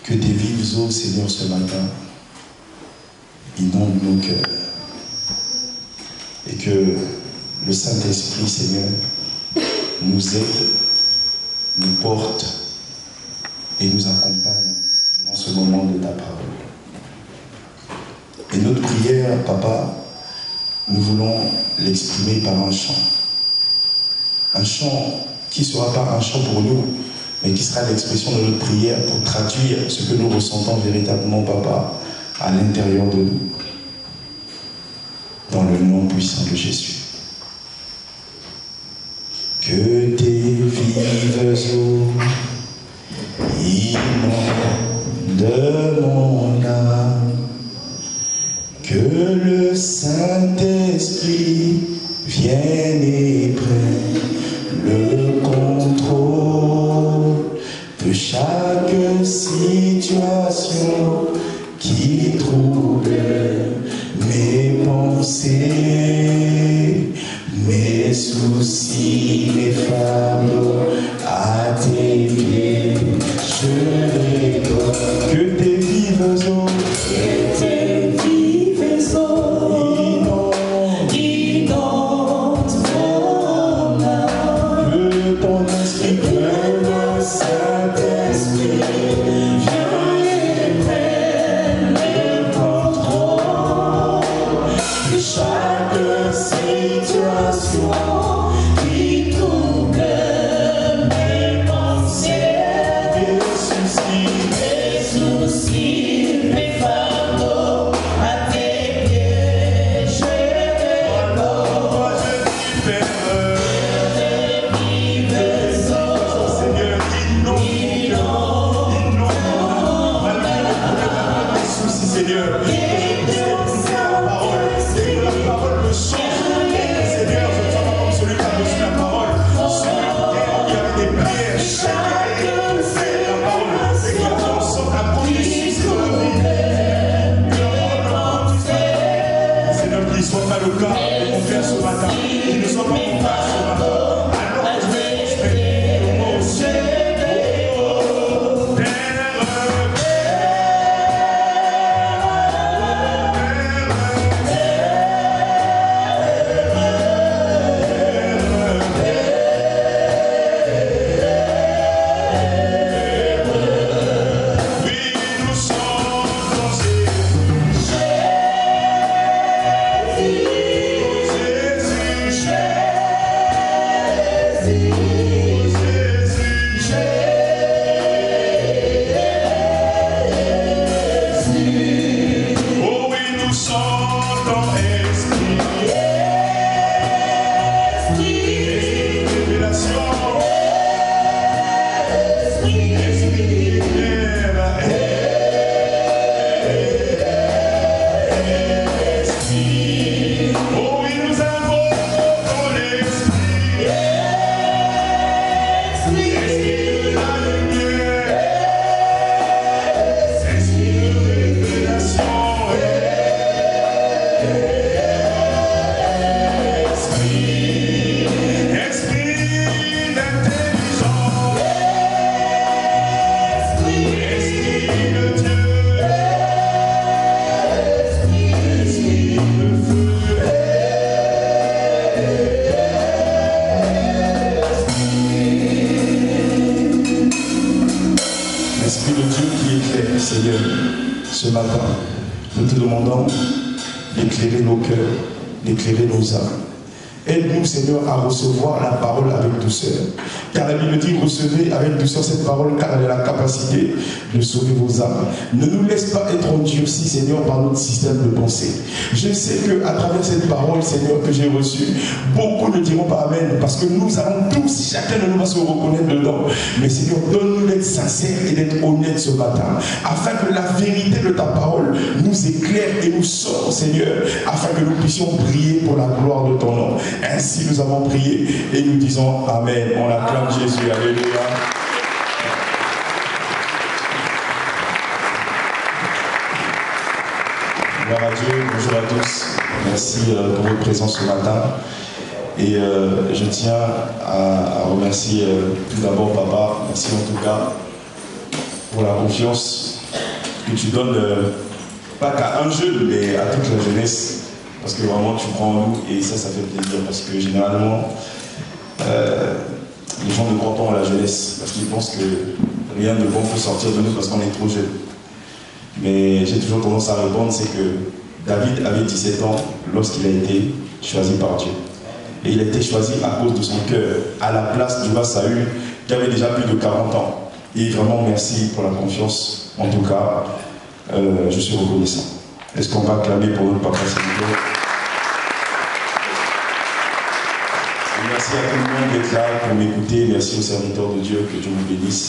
Que tes vives eaux, Seigneur, ce matin, inondent nos cœurs. Et que le Saint-Esprit, Seigneur, nous aide, nous porte et nous accompagne durant ce moment de ta parole. Et notre prière, Papa, nous voulons l'exprimer par un chant. Un chant qui ne sera pas un chant pour nous, mais qui sera l'expression de notre prière pour traduire ce que nous ressentons véritablement, Papa, à l'intérieur de nous. Dans le nom puissant de Jésus. Que tes vives eaux inondent mon âme, que le Saint-Esprit vienne et prenne le contrôle de chaque situation qui trouble mes pensées, mes soucis, mes fardeaux, à tes pieds je les donne. Que tes vives eaux, inondent mon âme, que ton esprit, que le Saint-Esprit vienne et prenne le contrôle de chaque situation qui trouble mes pensées, mes soucis, mes fardeaux, à tes pieds je les porte. Seigneur, inonde malgré les soucis, Seigneur. La parole me change. Seigneur, je ne sois pas comme celui qui a reçu la parole. Sur la terre, il y avait des pierres. C'est la parole. C'est qui en sorte la processus de la vie. Seigneur, qu'il ne soit pas le cas de mon frère ce matin. Qu'il ne soit pas mon frère ce matin. Alors que je vais prospérer. Moi aussi. Seigneur, ce matin, nous te demandons d'éclairer nos cœurs, d'éclairer nos âmes. Aide-nous, Seigneur, à recevoir la parole avec douceur. Car la Bible dit, recevez avec douceur cette parole, car elle a la capacité de sauver vos âmes. Ne nous laisse pas être endurcis, Seigneur, par notre système de pensée. Je sais qu'à travers cette parole, Seigneur, que j'ai reçue, beaucoup ne diront pas Amen, parce que nous allons tous, chacun de nous va se reconnaître dedans. Mais Seigneur, donne-nous d'être sincères et d'être honnêtes ce matin, afin que la vérité de ta parole nous éclaire et nous sorte, Seigneur, afin que nous puissions briller pour la gloire de ton nom. Ainsi nous avons prié et nous disons Amen. On acclame Jésus. Alléluia. Gloire à Dieu. Bonjour à tous. Merci pour votre présence ce matin. Et je tiens à remercier tout d'abord Papa. Merci en tout cas pour la confiance que tu donnes, pas qu'à un jeune, mais à toute la jeunesse. Parce que vraiment, tu prends en nous et ça fait plaisir. Parce que généralement, les gens ne croient pas en la jeunesse. Parce qu'ils pensent que rien de bon peut sortir de nous parce qu'on est trop jeune. Mais j'ai toujours tendance à répondre, c'est que David avait 17 ans lorsqu'il a été choisi par Dieu. Et il a été choisi à cause de son cœur, à la place du roi Saül, qui avait déjà plus de 40 ans. Et vraiment, merci pour la confiance. En tout cas, je suis reconnaissant. Est-ce qu'on va acclamer pour notre papa, s'il vous plaît? Merci à tout le monde d'être là pour m'écouter. Merci aux serviteurs de Dieu, que Dieu vous bénisse.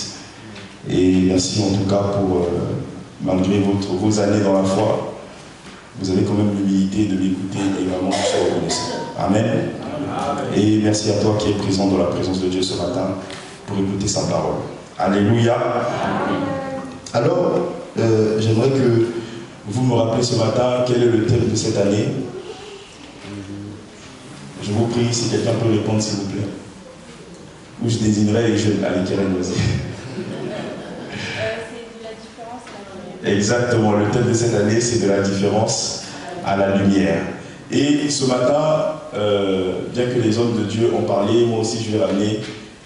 Et merci en tout cas pour, malgré vos années dans la foi, vous avez quand même l'humilité de m'écouter et vraiment je suis reconnaissant. Amen. Et merci à toi qui es présent dans la présence de Dieu ce matin pour écouter sa parole. Alléluia. Alors, j'aimerais que vous me rappelez ce matin quel est le thème de cette année. Je vous prie si quelqu'un peut répondre s'il vous plaît. Ou je désignerai les jeunes. Allez, Karen, vas-y. C'est de la différence à la lumière. Exactement, le thème de cette année c'est de la différence à la lumière. Et ce matin, bien que les hommes de Dieu ont parlé, moi aussi je vais ramener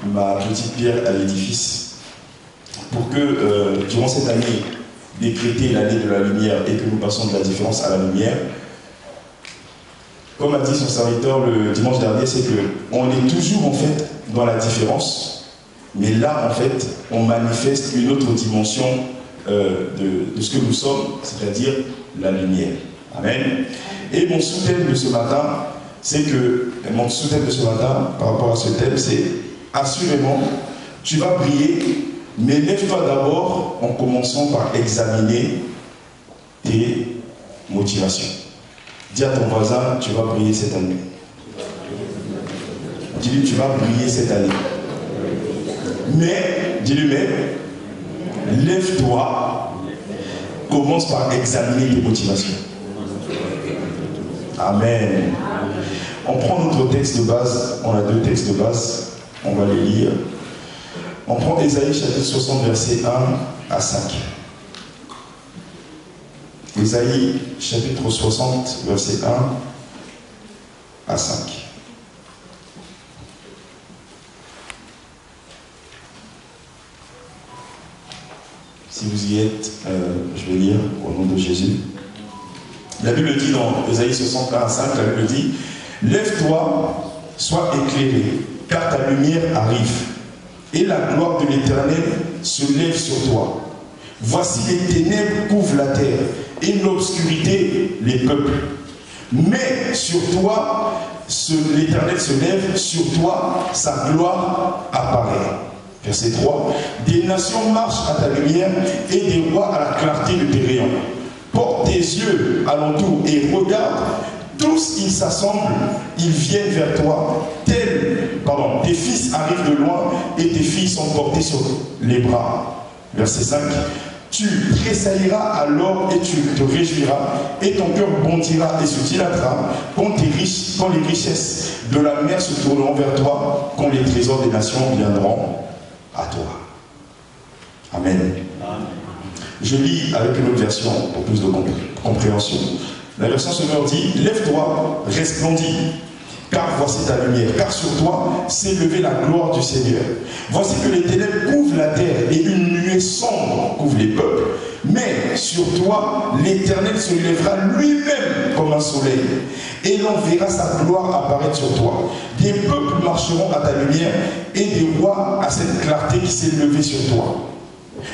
ma petite pierre à l'édifice pour que durant cette année décréter l'année de la lumière et que nous passons de la différence à la lumière, comme a dit son serviteur le dimanche dernier, c'est qu'on est toujours en fait dans la différence, mais là en fait on manifeste une autre dimension de ce que nous sommes, c'est-à-dire la lumière. Amen. Et mon sous-thème de ce matin, par rapport à ce thème, c'est assurément, tu vas briller, mais lève-toi d'abord en commençant par examiner tes motivations. Dis à ton voisin, tu vas briller cette année. Dis-lui, tu vas briller cette année. Mais, dis-lui, mais, lève-toi, commence par examiner tes motivations. Amen. On prend notre texte de base, on a deux textes de base, on va les lire. On prend Ésaïe chapitre 60, verset 1 à 5. Ésaïe chapitre 60, verset 1 à 5. Si vous y êtes, je vais lire au nom de Jésus. La Bible dit dans Ésaïe 60, 1 à 5, la Bible dit « Lève-toi, sois éclairé, car ta lumière arrive, et la gloire de l'Éternel se lève sur toi. Voici les ténèbres couvrent la terre, et l'obscurité les peuples. Mais sur toi, l'Éternel se lève, sur toi, sa gloire apparaît. » Verset 3. « Des nations marchent à ta lumière, et des rois à la clarté de tes rayons. Porte tes yeux alentour et regarde, tous ils s'assemblent, ils viennent vers toi. Tes fils arrivent de loin et tes filles sont portées sur les bras. » Verset 5. Tu tressailleras alors et tu te réjouiras, et ton cœur bondira et se dilatera quand les richesses de la mer se tourneront vers toi, quand les trésors des nations viendront à toi. Amen. Je lis avec une autre version pour plus de compréhension. La version Semeur dit « Lève-toi, resplendis, car voici ta lumière, car sur toi s'est levée la gloire du Seigneur. Voici que les ténèbres couvrent la terre et une nuée sombre couvre les peuples. Mais sur toi, l'Éternel se lèvera lui-même comme un soleil, et l'on verra sa gloire apparaître sur toi. Des peuples marcheront à ta lumière, et des rois à cette clarté qui s'est levée sur toi.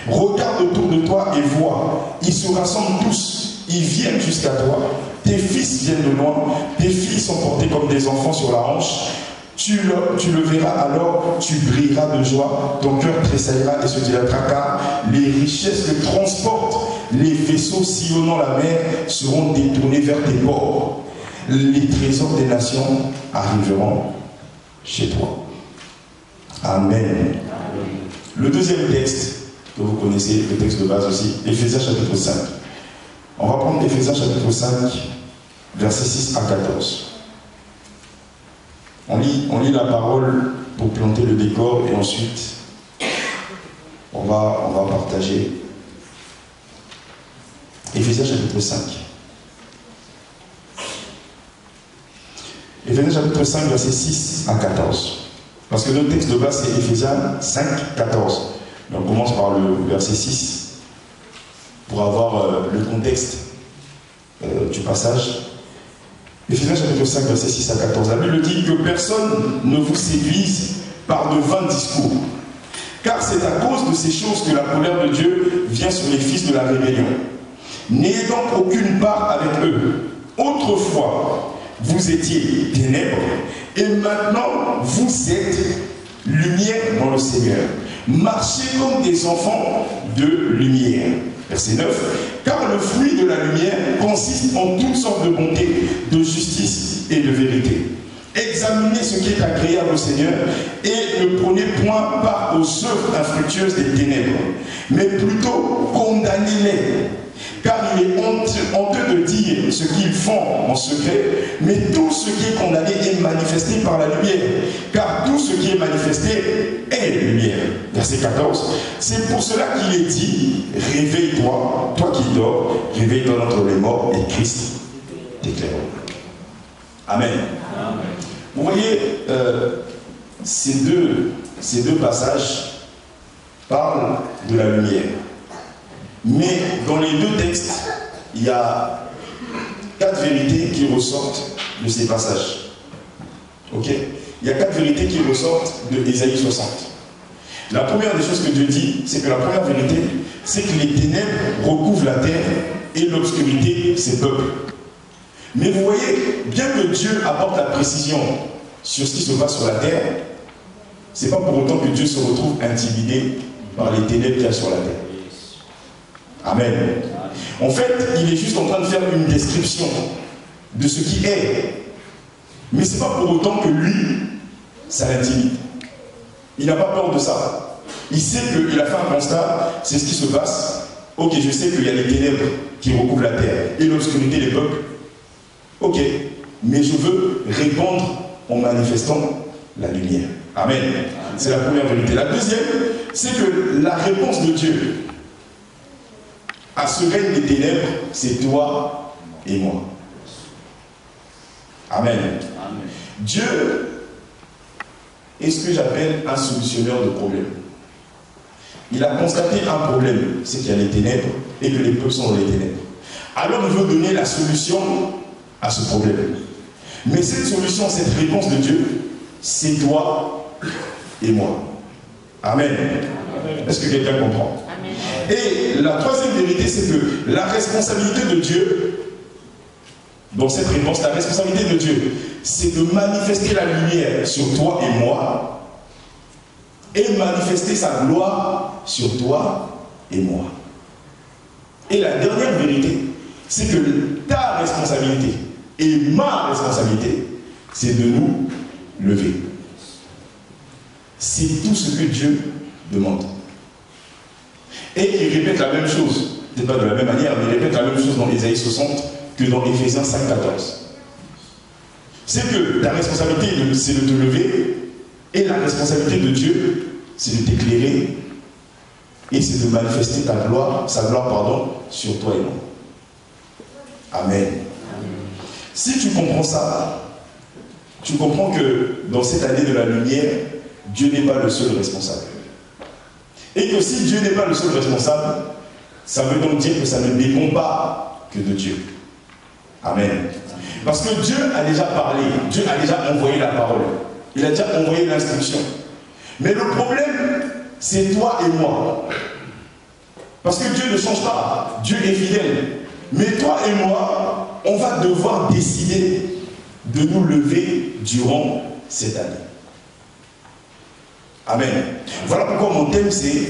Regarde autour de toi et vois, ils se rassemblent tous, ils viennent jusqu'à toi. Tes fils viennent de loin, tes filles sont portées comme des enfants sur la hanche. Tu le verras alors, tu brilleras de joie, ton cœur tressaillera et se dilatera, car les richesses que transportent les vaisseaux sillonnant la mer seront détournés vers tes ports. Les trésors des nations arriveront chez toi. Amen. Le deuxième texte que vous connaissez, le texte de base aussi, Éphésiens chapitre 5. On va prendre Éphésiens chapitre 5, versets 6 à 14. On lit la parole pour planter le décor et ensuite On va partager. Éphésiens chapitre 5. Éphésiens chapitre 5, verset 6 à 14. Parce que notre texte de base, c'est Éphésiens 5, 14. Donc on commence par le verset 6 pour avoir le contexte du passage. Éphésiens chapitre 5, verset 6 à 14. La Bible dit que personne ne vous séduise par de vains discours. Car c'est à cause de ces choses que la colère de Dieu vient sur les fils de la rébellion. N'ayez donc aucune part avec eux. Autrefois, vous étiez ténèbres, et maintenant vous êtes lumière dans le Seigneur. Marchez comme des enfants de lumière. Verset 9. Car le fruit de la lumière consiste en toutes sortes de bonté, de justice et de vérité. Examinez ce qui est agréable au Seigneur et ne prenez point part aux œuvres infructueuses des ténèbres, mais plutôt condamnez-les. Car il est honteux de dire ce qu'ils font en secret, mais tout ce qui est condamné est manifesté par la lumière. Car tout ce qui est manifesté est lumière. Verset 14. C'est pour cela qu'il est dit, réveille-toi, toi qui dors, réveille-toi d'entre les morts, et Christ t'éclairera. Amen. Amen. Vous voyez, ces deux passages parlent de la lumière. Mais dans les deux textes, il y a 4 vérités qui ressortent de ces passages. Ok? Il y a 4 vérités qui ressortent de Ésaïe 60. La première des choses que Dieu dit, c'est que la première vérité, c'est que les ténèbres recouvrent la terre et l'obscurité ses peuples. Mais vous voyez, bien que Dieu apporte la précision sur ce qui se passe sur la terre, ce n'est pas pour autant que Dieu se retrouve intimidé par les ténèbres qu'il y a sur la terre. Amen. En fait, il est juste en train de faire une description de ce qui est. Mais ce n'est pas pour autant que lui, ça l'intimide. Il n'a pas peur de ça. Il sait qu'il a fait un constat, c'est ce qui se passe. Ok, je sais qu'il y a les ténèbres qui recouvrent la terre et l'obscurité des peuples. Ok, mais je veux répondre en manifestant la lumière. Amen. C'est la première vérité. La deuxième, c'est que la réponse de Dieu à ce règne des ténèbres, c'est toi et moi. Amen. Amen. Dieu est ce que j'appelle un solutionneur de problèmes. Il a constaté un problème, c'est qu'il y a les ténèbres et que les peuples sont dans les ténèbres. Alors il veut donner la solution à ce problème. Mais cette solution, cette réponse de Dieu, c'est toi et moi. Amen. Amen. Est-ce que quelqu'un comprend? Amen. Et la troisième vérité, c'est que la responsabilité de Dieu, dans cette réponse, la responsabilité de Dieu, c'est de manifester la lumière sur toi et moi et manifester sa gloire sur toi et moi. Et la dernière vérité, c'est que ta responsabilité et ma responsabilité, c'est de nous lever. C'est tout ce que Dieu demande. Et il répète la même chose, peut-être pas de la même manière, mais il répète la même chose dans Ésaïe 60 que dans Éphésiens 5, 14. C'est que ta responsabilité, c'est de te lever, et la responsabilité de Dieu, c'est de t'éclairer, et c'est de manifester sa gloire, sur toi et moi. Amen. Si tu comprends ça, tu comprends que dans cette année de la lumière, Dieu n'est pas le seul responsable. Et que si Dieu n'est pas le seul responsable, ça veut donc dire que ça ne dépend pas que de Dieu. Amen. Parce que Dieu a déjà parlé, Dieu a déjà envoyé la parole. Il a déjà envoyé l'instruction. Mais le problème, c'est toi et moi. Parce que Dieu ne change pas, Dieu est fidèle. Mais toi et moi, on va devoir décider de nous lever durant cette année. Amen. Voilà pourquoi mon thème c'est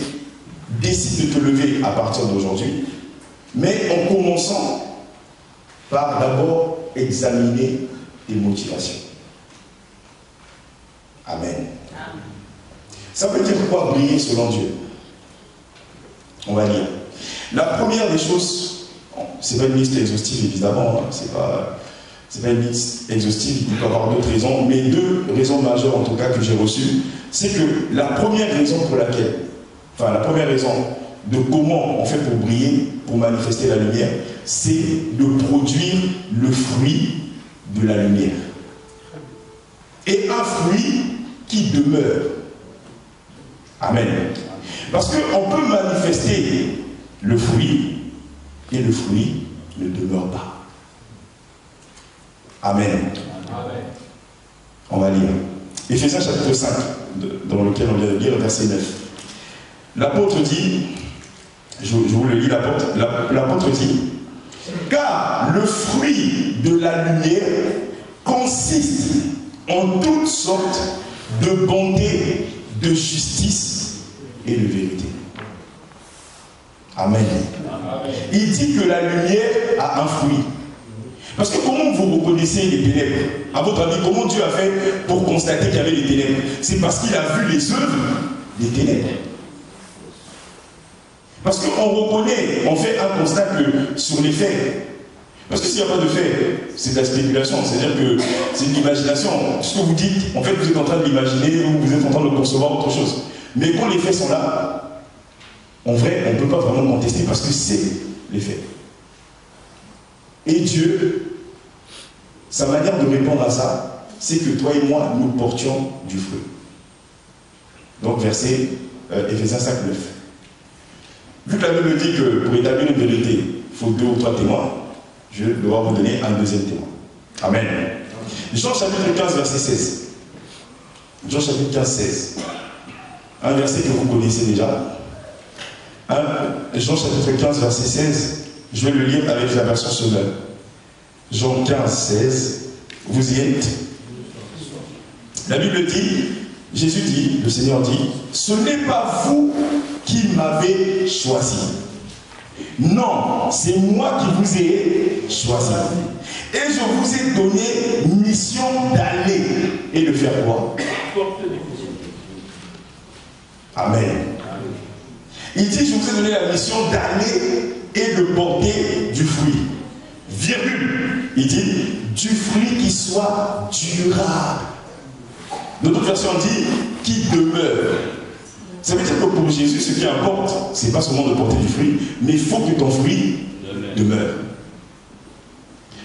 décide de te lever à partir d'aujourd'hui, mais en commençant par d'abord examiner tes motivations. Amen. Ça veut dire quoi briller selon Dieu? On va lire. La première des choses, c'est pas une liste exhaustive évidemment, hein, c'est pas une liste exhaustive, il peut y avoir d'autres raisons, mais 2 raisons majeures en tout cas que j'ai reçues, c'est que la première raison pour laquelle enfin la première raison de comment on fait pour briller, pour manifester la lumière, c'est de produire le fruit de la lumière. Et un fruit qui demeure. Amen. Parce qu'on peut manifester le fruit et le fruit ne demeure pas. Amen. Amen. On va lire. Éphésiens chapitre 5, dans lequel on vient de lire, verset 9. L'apôtre dit, je vous le lis, l'apôtre dit, car le fruit de la lumière consiste en toutes sortes de bonté, de justice et de vérité. Amen. Amen. Il dit que la lumière a un fruit. Parce que comment vous reconnaissez les ténèbres? À votre avis, comment Dieu a fait pour constater qu'il y avait les ténèbres? C'est parce qu'il a vu les œuvres des ténèbres. Parce qu'on reconnaît, on fait un constat que sur les faits. Parce que s'il n'y a pas de faits, c'est de la spéculation, c'est-à-dire que c'est de l'imagination. Ce que vous dites, en fait, vous êtes en train de l'imaginer ou vous êtes en train de concevoir autre chose. Mais quand les faits sont là, en vrai, on ne peut pas vraiment contester parce que c'est les faits. Et Dieu, sa manière de répondre à ça, c'est que toi et moi, nous portions du fruit. Donc, verset Éphésiens 5, 9. Vu que la Bible dit que pour établir une vérité, il faut 2 ou 3 témoins, je vais devoir vous donner un deuxième témoin. Amen. Jean chapitre 15, verset 16. Jean chapitre 15, 16. Un verset que vous connaissez déjà. Jean chapitre 15, verset 16. Je vais le lire avec la version Semeur. Jean 15, 16. Vous y êtes? La Bible dit, Jésus dit, le Seigneur dit, ce n'est pas vous qui m'avez choisi. Non, c'est moi qui vous ai choisi. Et je vous ai donné mission d'aller et de faire quoi? Amen. Il dit, je vous ai donné la mission d'aller et de porter du fruit. Virgule. Il dit, du fruit qui soit durable. Notre version dit, qui demeure. Ça veut dire que pour Jésus, ce qui importe, ce n'est pas seulement de porter du fruit, mais il faut que ton fruit demeure.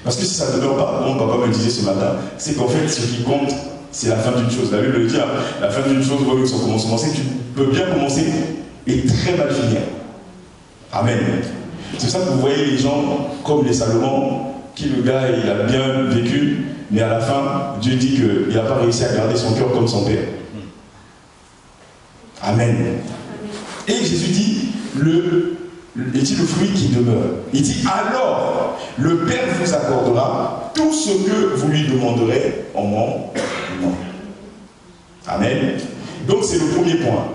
Parce que si ça ne demeure pas, mon papa me disait ce matin, c'est qu'en fait, ce qui compte, c'est la fin d'une chose. La Bible le dit, la fin d'une chose, avec son commencement, c'est que tu peux bien commencer et très mal finir. Amen. C'est ça que vous voyez les gens comme les Salomon, qui le gars, il a bien vécu, mais à la fin, Dieu dit qu'il n'a pas réussi à garder son cœur comme son père. Amen. Et Jésus dit, il dit le fruit qui demeure. Il dit, alors, le Père vous accordera tout ce que vous lui demanderez en mon nom. Amen. Donc c'est le premier point.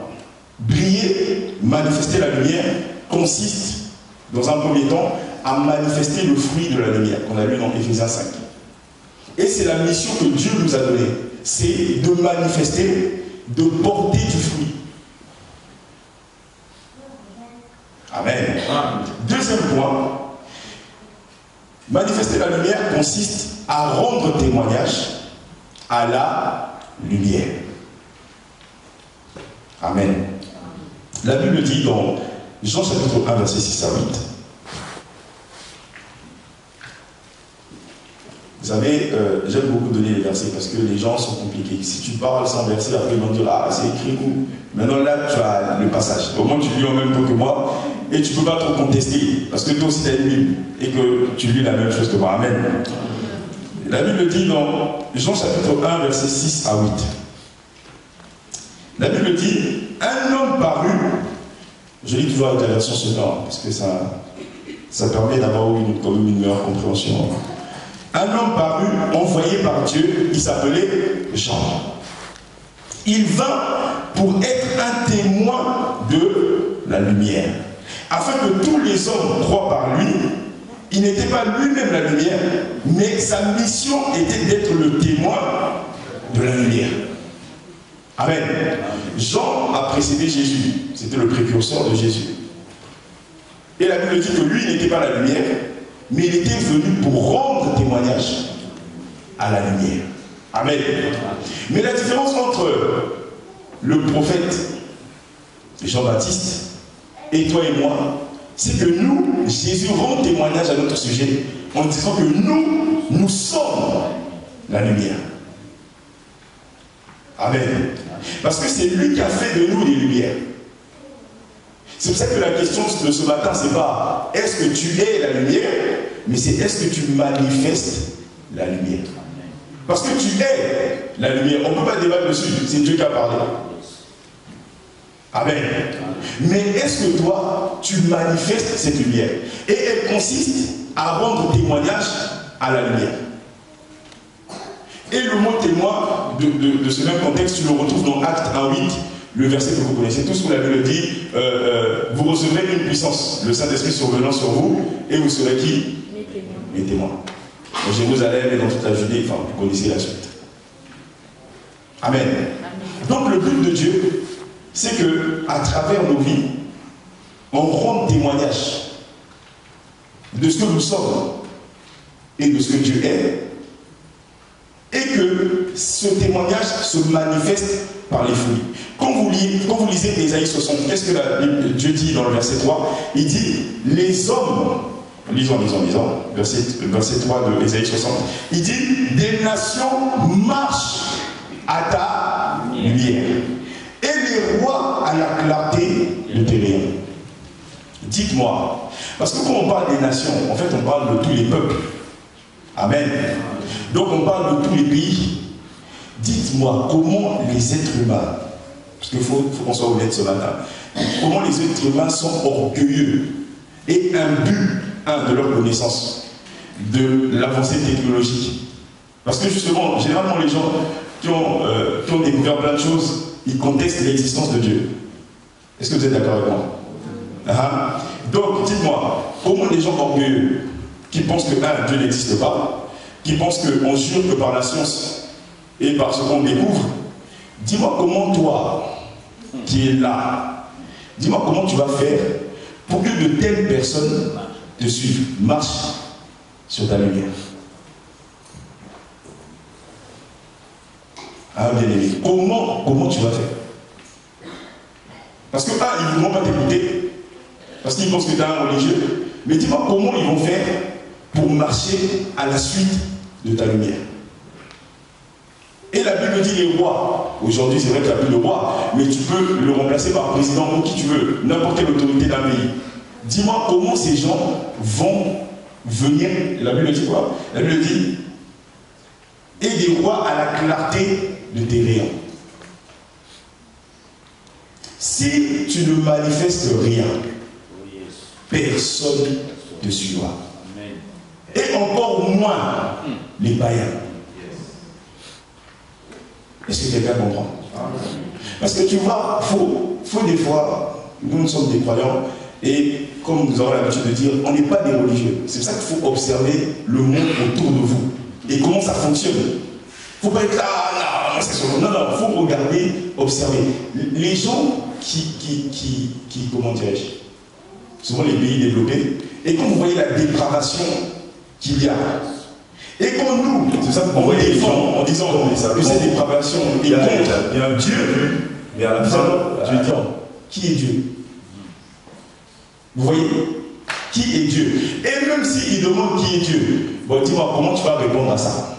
Briller, manifester la lumière, consiste, dans un premier temps, à manifester le fruit de la lumière, qu'on a lu dans Éphésiens 5. Et c'est la mission que Dieu nous a donnée. C'est de manifester, de porter du fruit. Amen. Deuxième point, manifester la lumière consiste à rendre témoignage à la lumière. Amen. La Bible dit dans Jean chapitre 1, verset 6 à 8. Vous savez, j'aime beaucoup donner les versets parce que les gens sont compliqués. Si tu parles sans verset, après ils vont dire, ah, c'est écrit où? Maintenant là, tu as le passage. Au moins, tu lis en même temps que moi et tu ne peux pas trop contester parce que toi aussi, tu as une Bible et que tu lis la même chose que moi. Amen. La Bible dit dans Jean chapitre 1, verset 6 à 8. La Bible dit, un homme parut, je lis toujours avec la version Semeur parce que ça permet d'avoir quand même une meilleure compréhension. Un homme parut, envoyé par Dieu, il s'appelait Jean. Il vint pour être un témoin de la lumière, afin que tous les hommes croient par lui. Il n'était pas lui-même la lumière, mais sa mission était d'être le témoin de la lumière. Amen. Jean a précédé Jésus, c'était le précurseur de Jésus. Et la Bible dit que lui n'était pas la lumière, mais il était venu pour rendre témoignage à la lumière. Amen. Mais la différence entre le prophète Jean-Baptiste, et toi et moi, c'est que nous, Jésus rend témoignage à notre sujet en disant que nous sommes la lumière. Amen. Parce que c'est lui qui a fait de nous des lumières. C'est pour ça que la question de ce matin, c'est pas est-ce que tu es la lumière, mais c'est est-ce que tu manifestes la lumière. Parce que tu es la lumière. On ne peut pas débattre dessus, c'est Dieu qui a parlé. Amen. Mais est-ce que toi, tu manifestes cette lumière? Et elle consiste à rendre témoignage à la lumière. Et le mot témoin de ce même contexte, tu le retrouves dans Actes 1:8, le verset que vous connaissez tous, où la Bible dit vous recevrez une puissance, le Saint-Esprit survenant sur vous, et vous serez qui? Mes témoins. Au Jérusalem et dans toute la Judée, enfin, vous connaissez la suite. Amen. Donc le but de Dieu, c'est que à travers nos vies, on rende témoignage de ce que nous sommes et de ce que Dieu est, et que ce témoignage se manifeste par les fruits. Quand vous lisez Ésaïe 60, qu'est-ce que Dieu dit dans le verset 3? Il dit, les hommes, lisons, verset 3 de Ésaïe 60, il dit, des nations marchent à ta lumière, et les rois à la clarté de tes rayons. Dites-moi, parce que quand on parle des nations, en fait on parle de tous les peuples. Amen. Donc on parle de tous les pays. Dites-moi, comment les êtres humains, parce qu'il faut qu'on soit honnête ce matin, comment les êtres humains sont orgueilleux et imbus de leur connaissance de l'avancée technologique. Parce que justement, généralement les gens qui ont découvert plein de choses, ils contestent l'existence de Dieu. Est-ce que vous êtes d'accord avec moi? Donc dites-moi, comment les gens orgueilleux qui pensent que Dieu n'existe pas, qui pensent qu'on jure que par la science et par ce qu'on découvre, dis-moi comment toi, qui es là, dis-moi comment tu vas faire pour que de telles personnes te suivent, marchent sur ta lumière. Ah bien aimé, comment tu vas faire? Parce que ils ne vont pas t'écouter, parce qu'ils pensent que tu es un religieux, mais dis-moi comment ils vont faire pour marcher à la suite de ta lumière. Et la Bible dit les rois. Aujourd'hui, c'est vrai qu'il n'y a plus de roi, mais tu peux le remplacer par président ou qui tu veux, n'importe quelle autorité d'un pays. Dis-moi comment ces gens vont venir. La Bible dit quoi? La Bible dit et des rois à la clarté de tes rayons. Si tu ne manifestes rien, personne ne te suivra. Et encore moins les païens. Est-ce que quelqu'un comprend? Parce que tu vois, faut des fois, nous sommes des croyants, et comme nous avons l'habitude de dire, on n'est pas des religieux. C'est pour ça qu'il faut observer le monde autour de vous. Et comment ça fonctionne. Il ne faut pas être là, non, il faut regarder, observer. Les gens qui comment dirais-je, souvent les pays développés, et quand vous voyez la dépravation qu'il y a, et quand nous, c'est ça qu'on défend en disant que c'est dépravation, et contre, il y a un Dieu, mais à la fin, Dieu dit, qui est Dieu? Vous voyez? Qui est Dieu? Et même s'il demande qui est Dieu, bon, dis-moi, comment tu vas répondre à ça?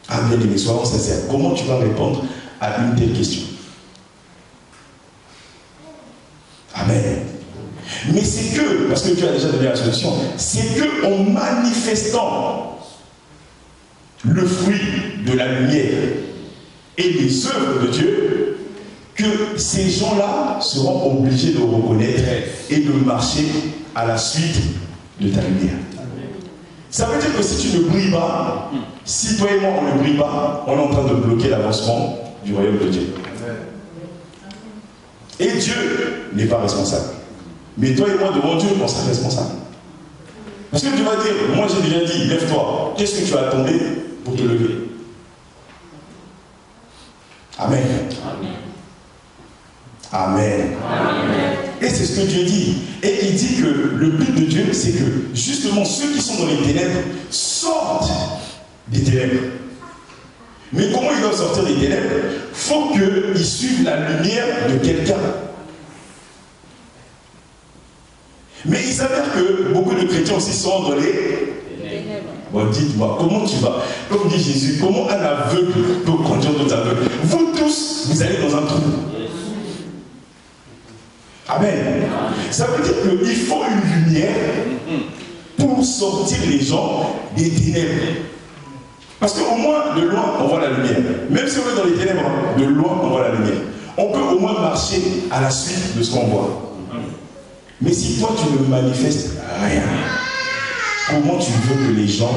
Ah bien aimé, soyons sincères. Comment tu vas répondre à une telle question? Amen. Mais c'est que, parce que tu as déjà donné la solution, c'est que en manifestant le fruit de la lumière et les œuvres de Dieu, que ces gens-là seront obligés de reconnaître et de marcher à la suite de ta lumière. Ça veut dire que si tu ne brilles pas, si toi et moi on ne brille pas, on est en train de bloquer l'avancement du royaume de Dieu. Et Dieu n'est pas responsable. Mais toi et moi devant Dieu, on sera responsable. Parce que tu vas dire, moi j'ai déjà dit, lève-toi, qu'est-ce que tu as attendu pour te lever? Amen. Amen. Amen. Et c'est ce que Dieu dit. Et il dit que le but de Dieu, c'est que justement ceux qui sont dans les ténèbres sortent des ténèbres. Mais comment ils doivent sortir des ténèbres? Il faut qu'ils suivent la lumière de quelqu'un. Mais il s'avère que beaucoup de chrétiens aussi sont dans les ténèbres. Bon, dites-moi, comment tu vas? Comme dit Jésus, comment un aveugle peut conduire d'autres aveugles? Vous tous, vous allez dans un trou. Amen. Ça veut dire qu'il faut une lumière pour sortir les gens des ténèbres. Parce qu'au moins, de loin, on voit la lumière. Même si on est dans les ténèbres, de loin, on voit la lumière. On peut au moins marcher à la suite de ce qu'on voit. Mais si toi, tu ne manifestes rien, comment tu veux que les gens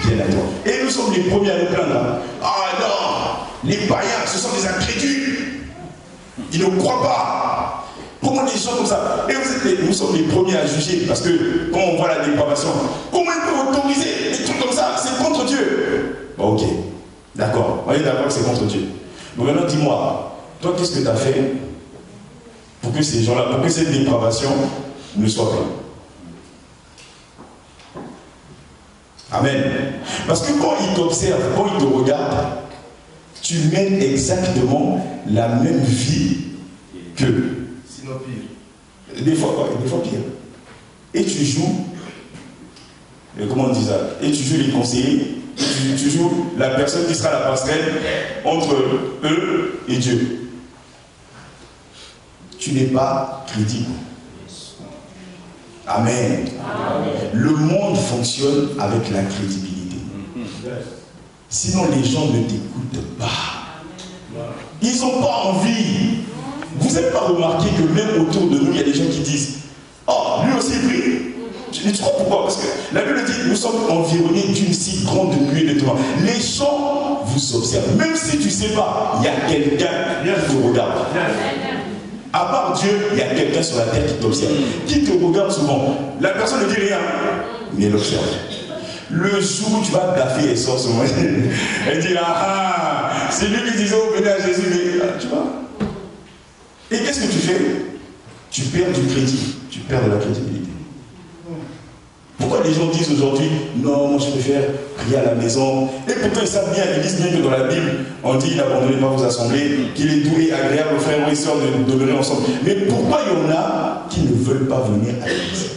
viennent à toi? Et nous sommes les premiers à nous plaindre. Ah non, les païens, ce sont des incrédules. Ils ne croient pas. Comment les gens comme ça? Et nous sommes les premiers à juger, parce que quand on voit la dépravation, comment ils peuvent autoriser des trucs comme ça? C'est contre Dieu. Bon, ok, d'accord, on est d'accord que c'est contre Dieu. Donc maintenant, dis-moi, toi, qu'est-ce que tu as fait pour que ces gens-là, pour que cette dépravation ne soit pas? Amen. Parce que quand ils t'observent, quand ils te regardent, tu mènes exactement la même vie qu'eux. Sinon pire. Des fois pire. Et tu joues, comment on dit ça? Et tu joues les conseillers, tu joues la personne qui sera la passerelle entre eux et Dieu. Tu n'es pas crédible. Amen. Amen. Le monde fonctionne avec la crédibilité. Sinon les gens ne t'écoutent pas. Ils n'ont pas envie. Vous n'avez pas remarqué que même autour de nous, il y a des gens qui disent « Oh, lui aussi est pris ». Tu crois pourquoi? Parce que la Bible dit « Nous sommes environnés d'une si grande nuée de témoins ». Les gens vous observent. Même si tu ne sais pas, il y a quelqu'un qui te regarde. À part Dieu, il y a quelqu'un sur la terre qui t'observe. Qui te regarde souvent. La personne ne dit rien, mais elle observe. Le jour où tu vas gaffer, elle sort souvent. Elle dit « Ah, c'est lui qui disait « Oh, venez à Jésus ». Mais tu vois. Et qu'est-ce que tu fais? Tu perds du crédit, tu perds de la crédibilité. Pourquoi les gens disent aujourd'hui, non, moi je préfère prier à la maison? Et pourtant ils savent bien, ils disent bien que dans la Bible, on dit n'abandonnez pas vos assemblées, qu'il est doux et agréable aux frères et sœurs de demeurer ensemble. Mais pourquoi il y en a qui ne veulent pas venir à l'église?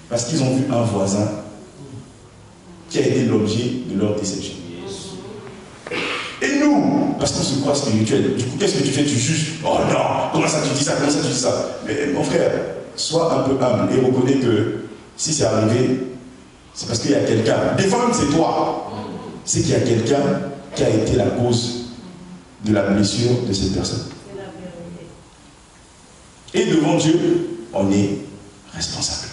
Parce qu'ils ont vu un voisin qui a été l'objet de leur déception. Et nous, parce qu'on se croit spirituel, du coup, qu'est-ce que tu fais? Tu juges. Oh non, comment ça tu dis ça? Comment ça tu dis ça? Mais mon frère, sois un peu humble et reconnais que si c'est arrivé, c'est parce qu'il y a quelqu'un. Des fois même c'est toi. C'est qu'il y a quelqu'un qui a été la cause de la blessure de cette personne. Et devant Dieu, on est responsable.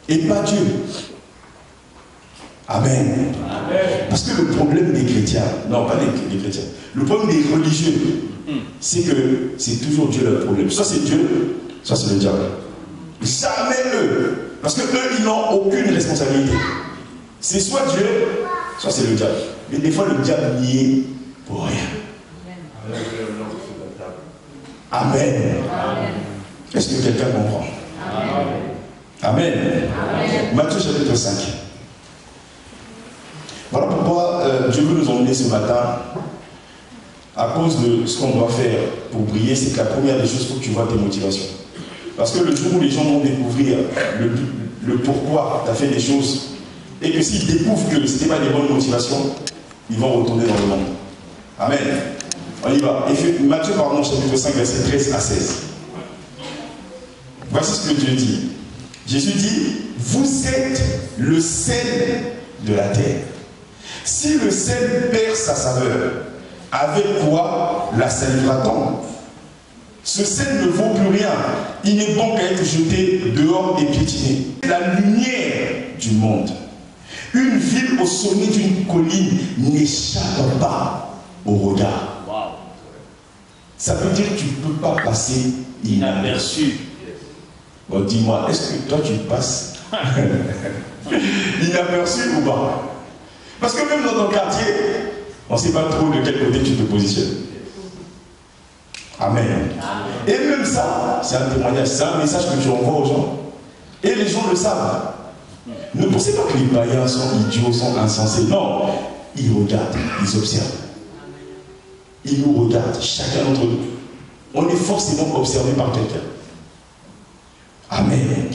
Et pas Dieu. Amen. Amen. Parce que le problème des chrétiens, non pas des chrétiens, le problème des religieux, c'est que c'est toujours Dieu le problème. Soit c'est Dieu, soit c'est le diable. Jamais eux. Parce que eux, ils n'ont aucune responsabilité. C'est soit Dieu, soit c'est le diable. Mais des fois, le diable n'y est pour rien. Amen. Amen. Est-ce que quelqu'un comprend? Amen. Amen. Amen. Matthieu chapitre 5. Voilà pourquoi Dieu veut nous emmener ce matin, à cause de ce qu'on doit faire pour briller. C'est que la première des choses, il faut que tu vois tes motivations. Parce que le jour où les gens vont découvrir le pourquoi tu as fait des choses, et que s'ils découvrent que ce n'était pas des bonnes motivations, ils vont retourner dans le monde. Amen. On y va. Matthieu, chapitre 5, verset 13 à 16. Voici ce que Dieu dit. Jésus dit, vous êtes le sel de la terre. Si le sel perd sa saveur, avec quoi la salivera-t-on? Ce sel ne vaut plus rien. Il n'est bon qu'à être jeté dehors et piétiné. La lumière du monde. Une ville au sommet d'une colline n'échappe pas au regard. Wow. Ça veut dire que tu ne peux pas passer inaperçu. Bon, dis-moi, est-ce que toi tu passes inaperçu ou pas? Parce que même dans ton quartier, on ne sait pas trop de quel côté tu te positionnes. Amen. Amen. Et même ça, c'est un témoignage, c'est un message que tu envoies aux gens. Et les gens le savent. Ne pensez pas que les païens sont idiots, sont insensés. Non. ils regardent, ils observent. Ils nous regardent, chacun d'entre nous. On est forcément observé par quelqu'un. Amen.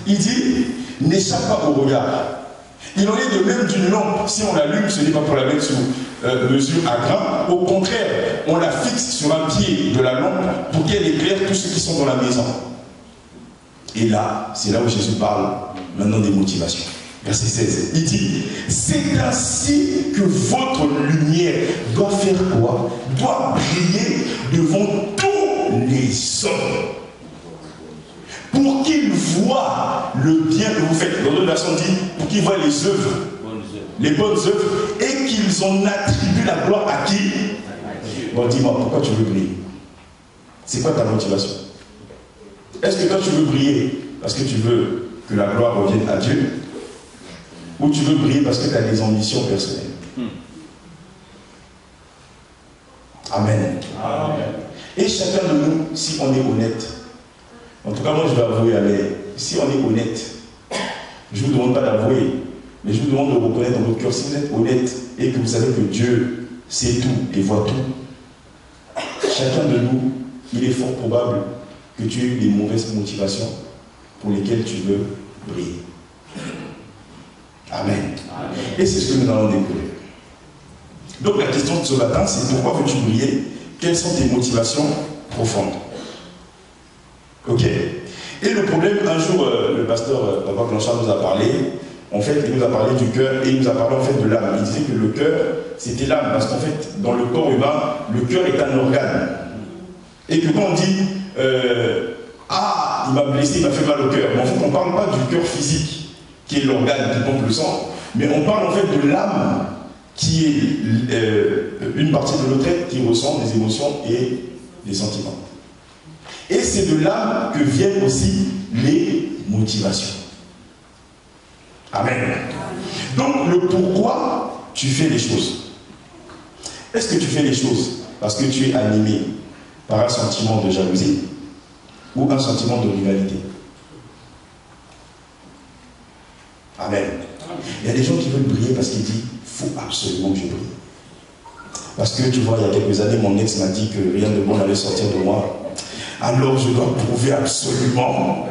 Il dit, n'échappe pas au regard. Il en est de même d'une lampe. Si on l'allume, ce n'est pas pour la mettre sous mesure à grain. Au contraire, on la fixe sur un pied de la lampe pour qu'elle éclaire tous ceux qui sont dans la maison. Et là, c'est là où Jésus parle maintenant des motivations. Verset 16, il dit, c'est ainsi que votre lumière doit faire quoi? Doit briller devant tous les hommes. Pour qu'ils voient le bien que vous faites. Dans d'autres versions, dit, pour qu'ils voient les œuvres, les bonnes œuvres, et qu'ils en attribuent la gloire à qui? Bon, dis-moi, pourquoi tu veux briller? C'est quoi ta motivation? Est-ce que toi tu veux briller parce que tu veux que la gloire revienne à Dieu? Ou tu veux briller parce que tu as des ambitions personnelles? Amen. Amen. Et chacun de nous, si on est honnête, en tout cas moi je dois avouer, si on est honnête, je ne vous demande pas d'avouer, mais je vous demande de reconnaître dans votre cœur, si vous êtes honnête et que vous savez que Dieu sait tout et voit tout, chacun de nous, il est fort probable que tu aies eu des mauvaises motivations pour lesquelles tu veux briller. Amen. Amen. Et c'est ce que nous allons découvrir. Donc la question de ce matin, c'est pourquoi veux-tu briller? Quelles sont tes motivations profondes? Ok. Et le problème, un jour, le pasteur Papa Blanchard nous a parlé, en fait, il nous a parlé du cœur et il nous a parlé en fait de l'âme. Il disait que le cœur, c'était l'âme, parce qu'en fait, dans le corps humain, le cœur est un organe. Et que quand on dit ah, il m'a blessé, il m'a fait mal au cœur, mais en fait, on ne parle pas du cœur physique, qui est l'organe qui pompe le sang, mais on parle en fait de l'âme, qui est une partie de notre être qui ressent des émotions et des sentiments. Et c'est de l'âme que viennent aussi les motivations. Amen. Donc, le pourquoi tu fais les choses. Est-ce que tu fais les choses parce que tu es animé par un sentiment de jalousie ou un sentiment de rivalité? Amen. Il y a des gens qui veulent briller parce qu'ils disent, il faut absolument que je brille. Parce que tu vois, il y a quelques années, mon ex m'a dit que rien de bon n'allait sortir de moi. Alors je dois prouver absolument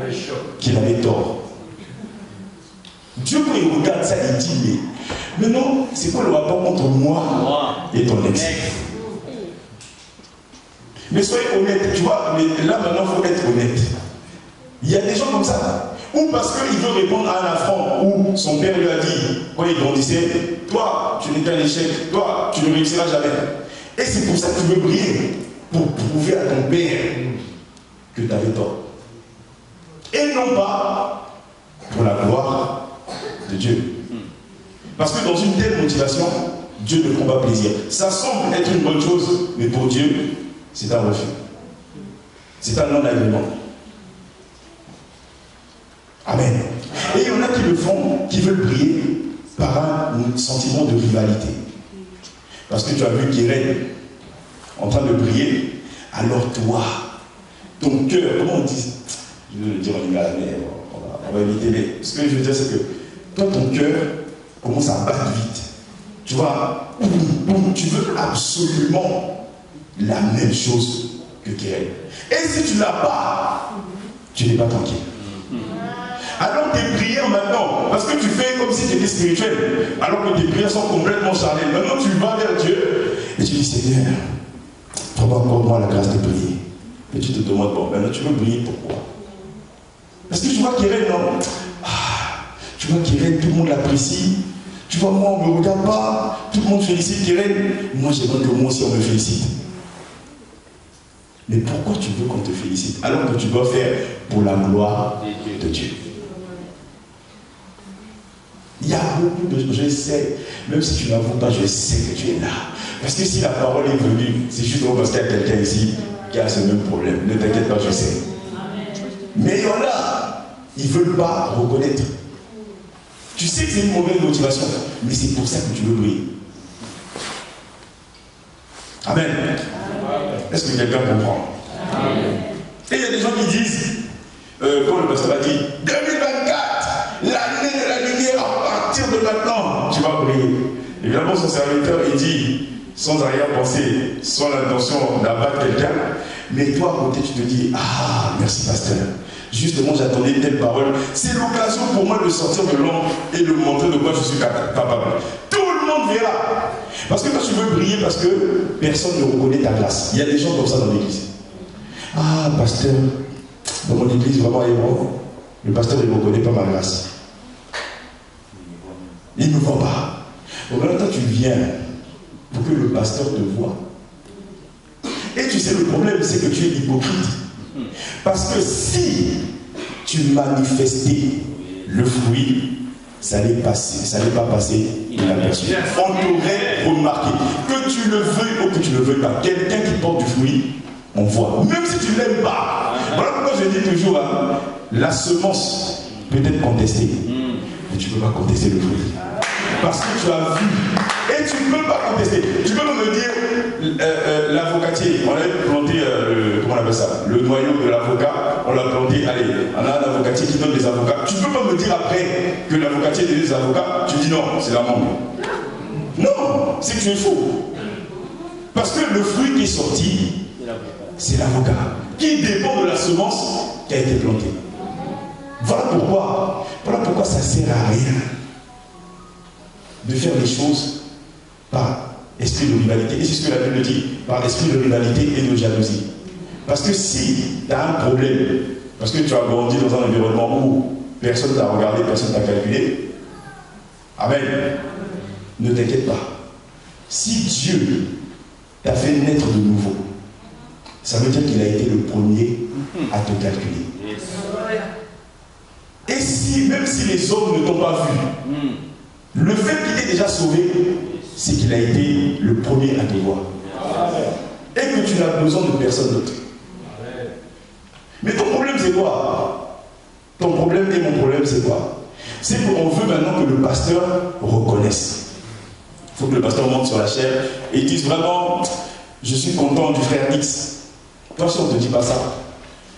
qu'il avait tort. Dieu, quand il regarde ça, il dit, mais non, c'est quoi le rapport entre moi et ton ex? Mais soyez honnête, tu vois, mais là maintenant, il faut être honnête. Il y a des gens comme ça. Ou parce qu'il veut répondre à un affront où son père lui a dit, quand il grandissait, toi, tu n'es qu'un échec, toi, tu ne réussiras jamais. Et c'est pour ça que tu veux briller, pour prouver à ton père que tu avais tort. Et non pas pour la gloire de Dieu. Parce que dans une telle motivation, Dieu ne prend pas plaisir. Ça semble être une bonne chose, mais pour Dieu, c'est un refus. C'est un non-agrément. Amen. Et il y en a qui le font, qui veulent briller par un sentiment de rivalité. Parce que tu as vu Kéren en train de briller, alors toi, ton cœur, comment on dit? Je vais le dire en italien, on va éviter, mais ce que je veux dire, c'est que toi, ton cœur commence à battre vite. Tu vois, tu veux absolument la même chose que Kéren. Et si tu ne l'as pas, tu n'es pas tranquille. Alors tes prières maintenant, parce que tu fais comme si tu étais spirituel, alors que tes prières sont complètement charnelles. Maintenant tu vas vers Dieu et tu dis, Seigneur, trouve encore moi la grâce de prier. Et tu te demandes, bon, maintenant tu veux briller pourquoi? Parce que tu vois Kéren, non? Tu vois Kéren, tout le monde l'apprécie. Tu vois, moi on ne me regarde pas, tout le monde félicite Kéren. Moi j'aimerais que moi aussi on me félicite. Mais pourquoi tu veux qu'on te félicite alors que tu dois faire pour la gloire de Dieu? Il y a beaucoup de choses, je sais, même si tu n'avoues pas, je sais que tu es là. Parce que si la parole est venue, c'est justement parce qu'il y a quelqu'un ici qui a ce même problème. Ne t'inquiète pas, je sais. Mais il y en a, ils ne veulent pas reconnaître. Tu sais que c'est une mauvaise motivation, mais c'est pour ça que tu veux briller. Amen. Est-ce que quelqu'un comprend? Amen. Et il y a des gens qui disent, quand le pasteur a dit 2024, l'année de la lumière, à partir de maintenant, tu vas briller. Évidemment, son serviteur, il dit, sans arrière-pensée, sans l'intention d'abattre quelqu'un, mais toi, à côté, tu te dis, ah, merci pasteur. Justement, j'attendais telle parole. C'est l'occasion pour moi de sortir de l'ombre et de montrer de quoi je suis capable. Tout le monde verra. Parce que toi, tu veux briller parce que personne ne reconnaît ta grâce. Il y a des gens comme ça dans l'église. Ah, pasteur, dans mon église, vraiment, le pasteur, il ne reconnaît pas ma grâce. Il ne me voit pas. Donc maintenant, toi, tu viens pour que le pasteur te voie. Et tu sais, le problème, c'est que tu es hypocrite. Parce que si tu manifestais le fruit, ça n'allait pas passer inaperçu. On t'aurait remarqué. Que tu le veuilles ou que tu ne le veuilles pas. Quelqu'un qui porte du fruit, on voit. Même si tu ne l'aimes pas. Voilà pourquoi je dis toujours, hein, la semence peut être contestée. Mais tu ne peux pas contester le fruit. Parce que tu as vu. Et tu ne peux pas contester. Tu peux me dire, l'avocatier, on a planté, comment on appelle ça, le noyau de l'avocat, on l'a planté, allez, on a un avocatier qui donne des avocats. Tu ne peux pas me dire après que l'avocatier donne des avocats, tu dis non, c'est la mangue. Non, c'est que tu es faux. Parce que le fruit qui est sorti, c'est l'avocat, qui dépend de la semence qui a été plantée. Voilà pourquoi ça ne sert à rien de faire les choses par esprit de rivalité. Et c'est ce que la Bible dit, par esprit de rivalité et de jalousie. Parce que si tu as un problème, parce que tu as grandi dans un environnement où personne ne t'a regardé, personne ne t'a calculé, amen, ne t'inquiète pas. Si Dieu t'a fait naître de nouveau, ça veut dire qu'il a été le premier à te calculer. Et si, même si les hommes ne t'ont pas vu, le fait qu'il t'ait déjà sauvé, c'est qu'il a été le premier à te voir. Et que tu n'as besoin de personne d'autre. Mais ton problème, c'est quoi? Ton problème et mon problème, c'est quoi? C'est qu'on veut maintenant que le pasteur reconnaisse. Il faut que le pasteur monte sur la chair et dise vraiment, je suis content du frère X. Toi, si on ne te dit pas ça,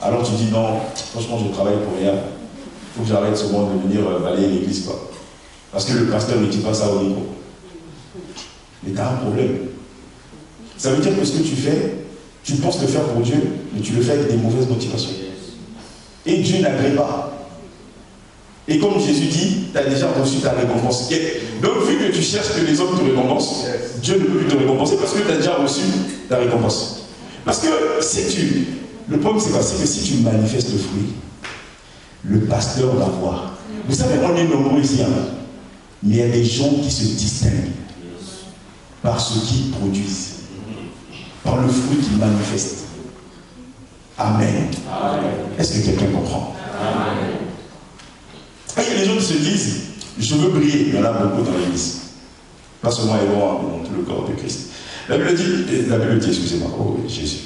alors tu dis non, franchement, je travaille pour rien. Il faut que j'arrête souvent de venir balayer l'église, quoi. Parce que le pasteur ne dit pas ça au niveau. Mais tu as un problème. Ça veut dire que ce que tu fais, tu penses le faire pour Dieu, mais tu le fais avec des mauvaises motivations. Et Dieu n'agrée pas. Et comme Jésus dit, tu as déjà reçu ta récompense. Donc vu que tu cherches que les hommes te récompensent, Dieu ne peut plus te récompenser parce que tu as déjà reçu ta récompense. Parce que si tu... Le problème c'est quoi? C'est que si tu manifestes le fruit, le pasteur va voir. Vous savez, on est nombreux ici, hein? Mais il y a des gens qui se distinguent par ce qu'ils produisent, par le fruit qu'ils manifestent. Amen. Est-ce que quelqu'un comprend? Amen. Il y a des gens qui se disent, je veux briller. Il y en a beaucoup dans l'église. Pas seulement dans tout le corps de Christ. La Bible dit, excusez-moi, oh Jésus.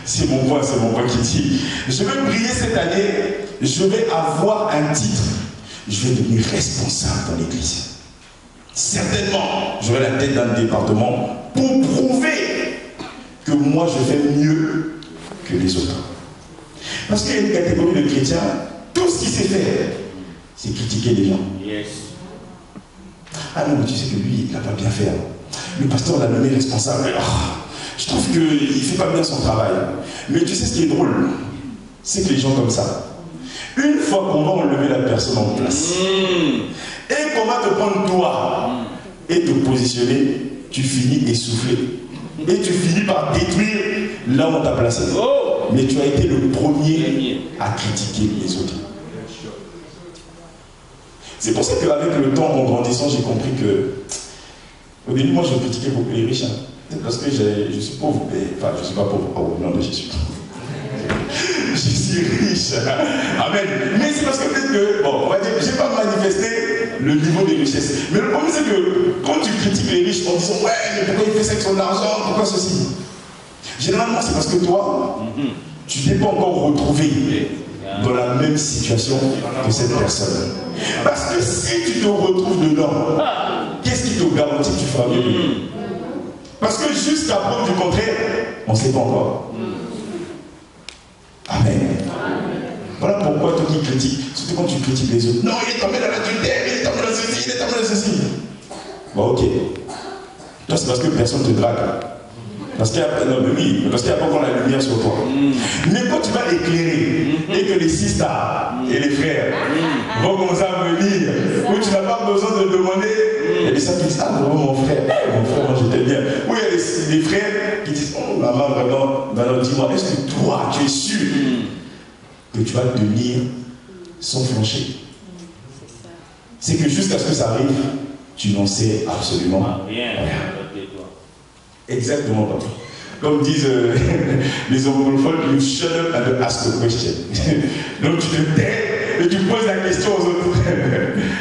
C'est mon point qui dit, je veux briller cette année, je vais avoir un titre. Je vais devenir responsable dans l'église. Certainement, j'aurai la tête d'un département pour prouver que moi je fais mieux que les autres. Parce qu'il y a une catégorie de chrétiens, tout ce qui sait faire, c'est critiquer les gens. Yes. Ah non, mais tu sais que lui, il n'a pas bien fait. Le pasteur l'a nommé responsable. Je trouve qu'il ne fait pas bien son travail. Mais tu sais ce qui est drôle, c'est que les gens comme ça, une fois qu'on va enlever la personne en place, et qu'on va te prendre toi et te positionner, tu finis essoufflé. Et tu finis par détruire là où on t'a placé. Mais tu as été le premier à critiquer les autres. C'est pour ça qu'avec le temps, en grandissant, j'ai compris que au début, moi, je critiquais beaucoup les riches. Hein. Parce que je suis pauvre. Enfin, je ne suis pas pauvre. Oh, non, mais je suis. Je suis riche. Amen. Mais c'est parce que peut-être que, bon, on va dire, je n'ai pas manifesté le niveau des richesses. Mais le problème, c'est que quand tu critiques les riches en disant, ouais, mais pourquoi il fait ça avec son argent, pourquoi ceci? Généralement, c'est parce que toi, tu n'es pas encore retrouvé dans la même situation que cette personne. Parce que si tu te retrouves dedans, qu'est-ce qui te garantit que tu feras mieux? Parce que jusqu'à preuve du contraire, on ne sait pas encore. Amen. Voilà pourquoi toi qui critiques, surtout quand tu critiques les autres. Non, il est tombé dans l'adultère, il est tombé dans ceci, il est tombé dans ceci. Bon, ok. Toi, c'est parce que personne ne te drague. Parce qu'il y a, non, mais oui, parce qu'il n'y a pas encore la lumière sur toi. Mais quand tu vas éclairer et que les sisters et les frères vont commencer à venir, où tu n'as pas besoin de demander, il y a des sœurs qui disent, ah vraiment mon frère, moi j'étais bien. Ou il y a des frères qui disent, oh maman vraiment, maintenant dis-moi, est-ce que toi tu es sûr que tu vas tenir sans flancher? C'est que jusqu'à ce que ça arrive, tu n'en sais absolument rien. Exactement, papa. Comme disent les homophones, you shut up and ask a question. Donc tu te tais et tu poses la question aux autres.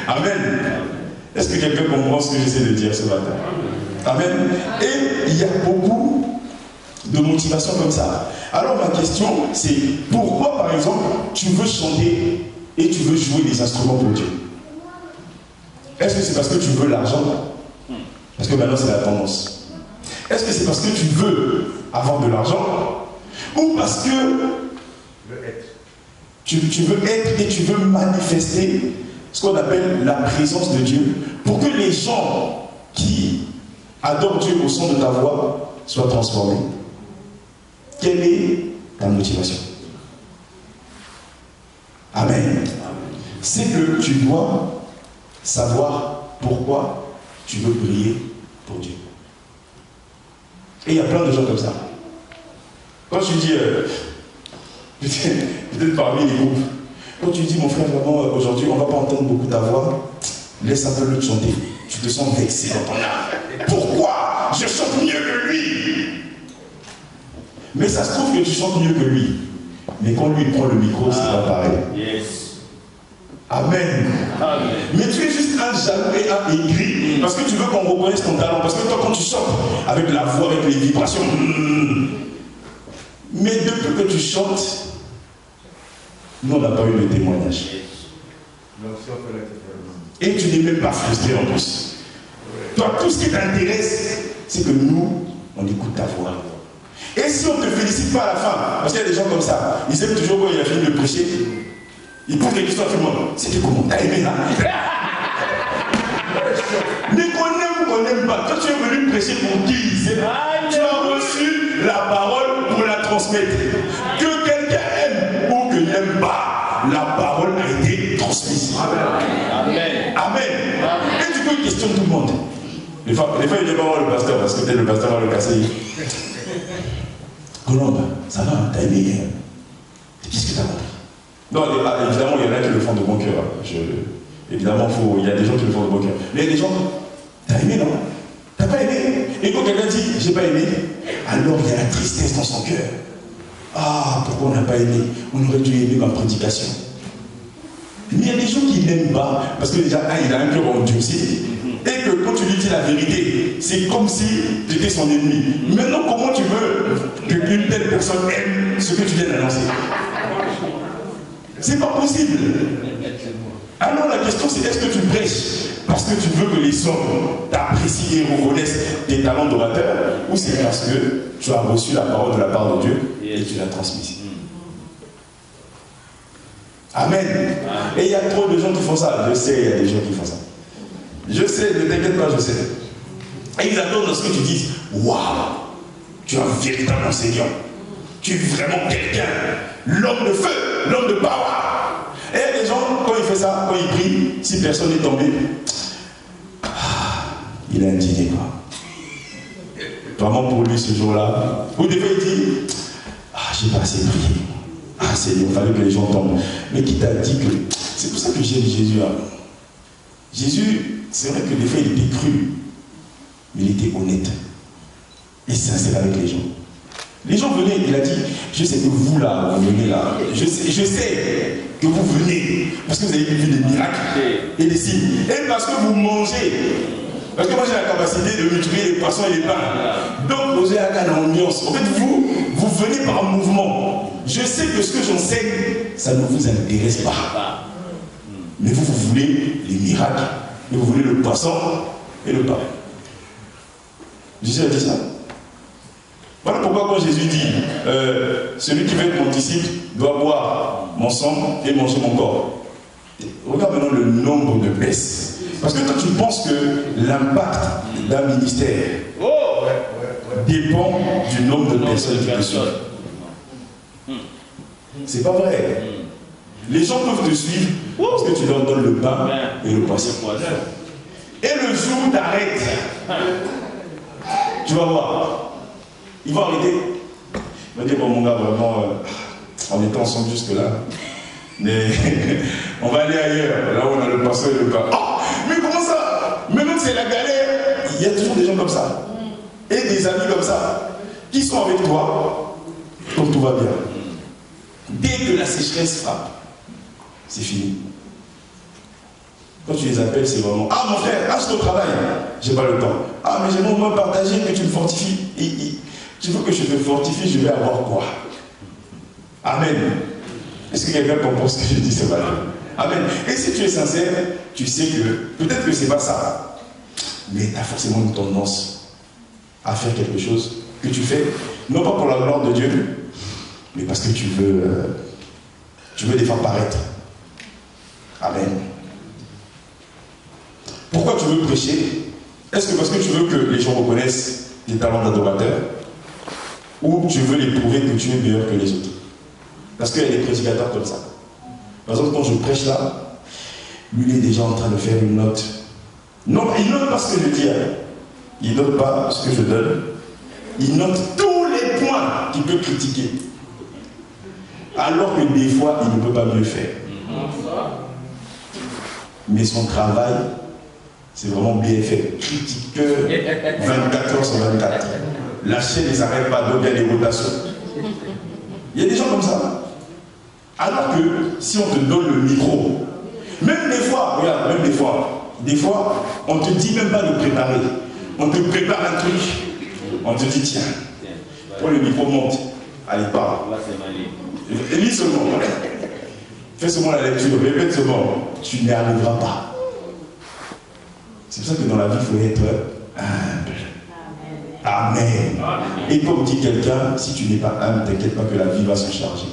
Amen. Est-ce que quelqu'un comprend ce que j'essaie de dire ce matin? Amen. Et il y a beaucoup de motivations comme ça. Alors ma question, c'est pourquoi par exemple tu veux chanter et tu veux jouer des instruments pour Dieu? Est-ce que c'est parce que tu veux l'argent? Parce que maintenant c'est la tendance. Est-ce que c'est parce que tu veux avoir de l'argent? Ou parce que tu veux être et tu veux manifester ce qu'on appelle la présence de Dieu pour que les gens qui adorent Dieu au son de ta voix soient transformés? Quelle est ta motivation? Amen. C'est que tu dois savoir pourquoi tu veux prier pour Dieu. Et il y a plein de gens comme ça. Quand tu dis, peut-être parmi les groupes, quand tu dis, mon frère, vraiment, aujourd'hui, on ne va pas entendre beaucoup ta voix, laisse un peu le chanter. Tu te sens vexé dans ton âme. Pourquoi je chante mieux que lui? Mais ça se trouve que tu chantes mieux que lui. Mais quand lui prend le micro, c'est pas pareil. Yes. Amen. Amen. Mais tu es juste un jaloux et un aigri parce que tu veux qu'on reconnaisse ton talent. Parce que toi, quand tu chantes avec la voix, avec les vibrations, mais depuis que tu chantes, nous, on n'a pas eu le témoignage. Et tu n'es même pas frustré en plus. Toi, tout ce qui t'intéresse, c'est que nous, on écoute ta voix. Et si on ne te félicite pas à la fin, parce qu'il y a des gens comme ça, ils aiment toujours quand il a fini de prêcher. Il pose des questions à tout le monde. C'était comment? T'as aimé là? Mais qu'on aime ou qu'on n'aime pas, toi tu es venu prêcher pour qui? Tu as reçu la parole pour la transmettre. Que quelqu'un aime ou que n'aime pas, la parole a été transmise. Amen. Amen. Et tu peux questionner tout le monde. Des fois il ne dit pas voir le pasteur parce que peut-être le pasteur va le casser. Colombe, ça va, t'as aimé? Qu'est-ce que t'as compris? Non, évidemment, il y en a qui le font de bon cœur. Évidemment, il y a des gens qui le font de bon cœur. Mais il y a des gens, t'as aimé, non? T'as pas aimé? Et quand quelqu'un dit, j'ai pas aimé, alors il y a la tristesse dans son cœur. Ah, pourquoi on n'a pas aimé? On aurait dû aimer ma prédication. Mais il y a des gens qui n'aiment pas, parce que déjà, il a un cœur endurci. Et que quand tu lui dis la vérité, c'est comme si tu étais son ennemi. Maintenant, comment tu veux qu'une telle personne aime ce que tu viens d'annoncer? C'est pas possible. Alors la question c'est, est-ce que tu prêches parce que tu veux que les hommes t'apprécient et reconnaissent tes talents d'orateur, ou c'est parce que tu as reçu la parole de la part de Dieu et tu l'as transmise? Amen. Et il y a trop de gens qui font ça. Je sais, il y a des gens qui font ça. Je sais, ne t'inquiète pas, je sais. Et ils attendent ce que tu dises. Waouh, tu es un véritable enseignant. Tu es vraiment quelqu'un. L'homme de feu, l'homme de power. Et il y a des gens, quand il fait ça, quand il prie, si personne n'est tombé, il est indigné, quoi. Vraiment pour lui ce jour-là. Ou des fois il dit, j'ai pas assez prié. Seigneur, il fallait que les gens tombent. Mais qui t'a dit que... C'est pour ça que j'aime Jésus. Jésus, c'est vrai que des fois il était cru, mais il était honnête et sincère avec les gens. Les gens venaient, il a dit, je sais que vous là, vous venez là, je sais que vous venez, parce que vous avez vu des miracles et des signes, et parce que vous mangez, parce que moi j'ai la capacité de multiplier les poissons et les pains. Donc vous avez la ambiance. En fait, vous venez par mouvement. Je sais que ce que j'enseigne, ça ne vous intéresse pas. Mais vous voulez les miracles, et vous voulez le poisson et le pain. Jésus a dit ça. Voilà pourquoi quand Jésus dit, celui qui veut être mon disciple doit boire mon sang et manger mon corps. Regarde maintenant le nombre de baisses. Parce que toi, tu penses que l'impact d'un ministère dépend du nombre de personnes qui te suivent. C'est pas vrai. Les gens peuvent te suivre parce que tu leur donnes le pain et le poisson. Et le jour où tu arrêtes, tu vas voir. Ils vont arrêter. Ils vont dire, bon mon gars, vraiment, on était ensemble jusque-là. Mais on va aller ailleurs, là où on a le poisson et le pain. Oh, mais comment ça? Maintenant que c'est la galère, il y a toujours des gens comme ça. Et des amis comme ça, qui sont avec toi, donc tout va bien. Dès que la sécheresse frappe, c'est fini. Quand tu les appelles, c'est vraiment, ah mon frère, ah je suis au travail, j'ai pas le temps. Ah mais j'aimerais au moins partager que tu me fortifies. Tu veux que je te fortifie, je vais avoir quoi? Amen. Est-ce que quelqu'un comprend ce que je dis ce matin? Amen. Et si tu es sincère, tu sais que peut-être que c'est pas ça, mais tu as forcément une tendance à faire quelque chose que tu fais, non pas pour la gloire de Dieu, mais parce que tu veux les faire paraître. Amen. Pourquoi tu veux prêcher? Est-ce que parce que tu veux que les gens reconnaissent tes talents d'adorateur, ou tu veux les prouver que tu es meilleur que les autres? Parce qu'il y a des prédicateurs comme ça. Par exemple, quand je prêche là, lui il est déjà en train de faire une note. Non, il note pas ce que je dis. Il note pas ce que je donne. Il note tous les points qu'il peut critiquer. Alors que des fois, il ne peut pas mieux faire. Mais son travail, c'est vraiment bien fait. Critiqueur 24 heures sur 24. La chaîne ne s'arrête pas, donc il y a des rotations. Il y a des gens comme ça. Alors que si on te donne le micro, même des fois, regarde, même des fois, on ne te dit même pas de préparer. On te prépare un truc. On te dit, tiens, prends le micro, monte. Allez, parle. Lis seulement. Fais seulement la lecture, répète seulement. Tu n'y arriveras pas. C'est pour ça que dans la vie, il faut être humble. Amen. Et comme dit quelqu'un, si tu n'es pas humble, t'inquiète pas que la vie va se charger.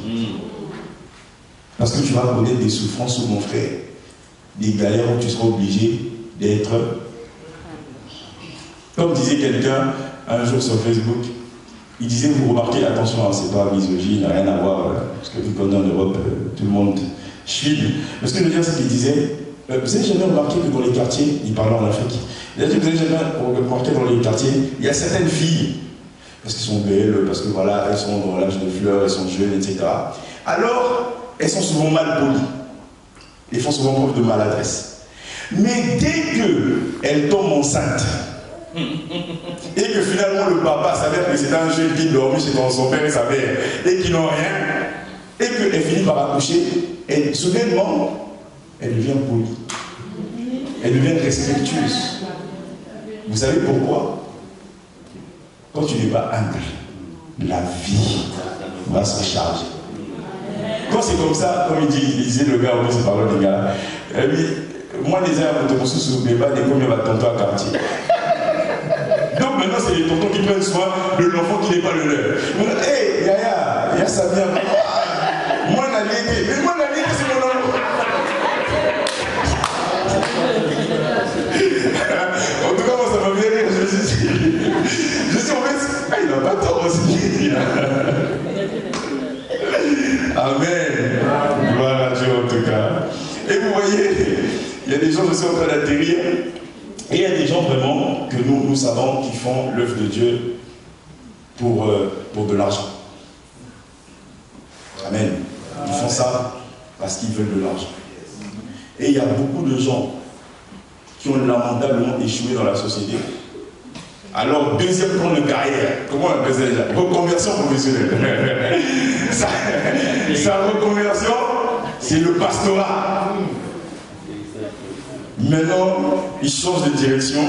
Parce que tu vas connaître des souffrances, mon frère, des galères où tu seras obligé d'être. Comme disait quelqu'un un jour sur Facebook, il disait, vous remarquez, attention, c'est pas misogyne, rien à voir, parce que vu qu'on est en Europe, tout le monde chine. Mais ce que je veux dire, c'est qu'il disait, vous avez jamais remarqué que dans les quartiers, il parlait en Afrique, il a dit, vous avez jamais remarqué dans les quartiers, il y a certaines filles, parce qu'elles sont belles, parce que voilà, elles sont dans l'âge de fleurs, elles sont jeunes, etc. Alors, elles sont souvent mal polies, elles font souvent preuve de maladresse. Mais dès qu'elles tombent enceintes, et que finalement le papa s'avère que c'était un jeune qui dormait chez son père et sa mère, et qui n'ont rien, et qu'elle finit par accoucher, et soudainement, elle devient polie. Elle devient respectueuse. Vous savez pourquoi? Quand tu n'es pas humble, la vie va se charger. Quand c'est comme ça, comme il disait le gars, on dit ses paroles des gars, moi les arbres de Moussou sous mes balles, et combien va tonton à quartier? Donc maintenant c'est les tontons qui prennent soin de l'enfant qui n'est pas le leur. Hé, Yaya, ça vient. Moi n'a été, mais moi n'a été, c'est mon enfant. En tout cas, moi ça m'a bien rire. Je suis en fait, il n'a pas tort aussi. Amen. Gloire à Dieu en tout cas. Et vous voyez, il y a des gens, je suis en train d'atterrir. Et il y a des gens vraiment que nous savons qui font l'œuvre de Dieu pour de l'argent. Amen. Ils font ça parce qu'ils veulent de l'argent. Et il y a beaucoup de gens qui ont lamentablement échoué dans la société. Alors, deuxième plan de carrière, comment on appelle ça déjà? Reconversion professionnelle. Sa reconversion, c'est le pastorat. Maintenant, il change de direction.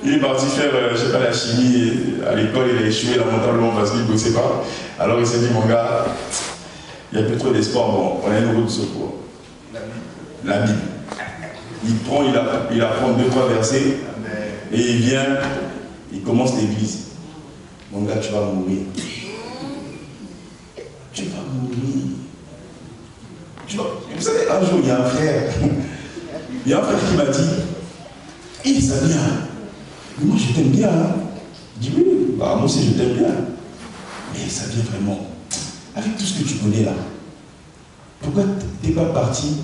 Il est parti faire, je ne sais pas, la chimie. À l'école, il a échoué lamentablement parce qu'il ne bossait pas. Alors il s'est dit, mon gars, il n'y a plus trop d'espoir. Bon, on a une route de secours. La Bible. Il apprend 2-3 versets. Et il vient, il commence l'église. Mon gars, tu vas mourir. Tu vas mourir. Vous savez, un jour, il y a un frère. Il y a un frère qui m'a dit, Et ça vient. Mais moi je t'aime bien. Hein. Je dis oui, bah, moi aussi je t'aime bien. Mais ça vient vraiment. Avec tout ce que tu connais là, pourquoi tu n'es pas parti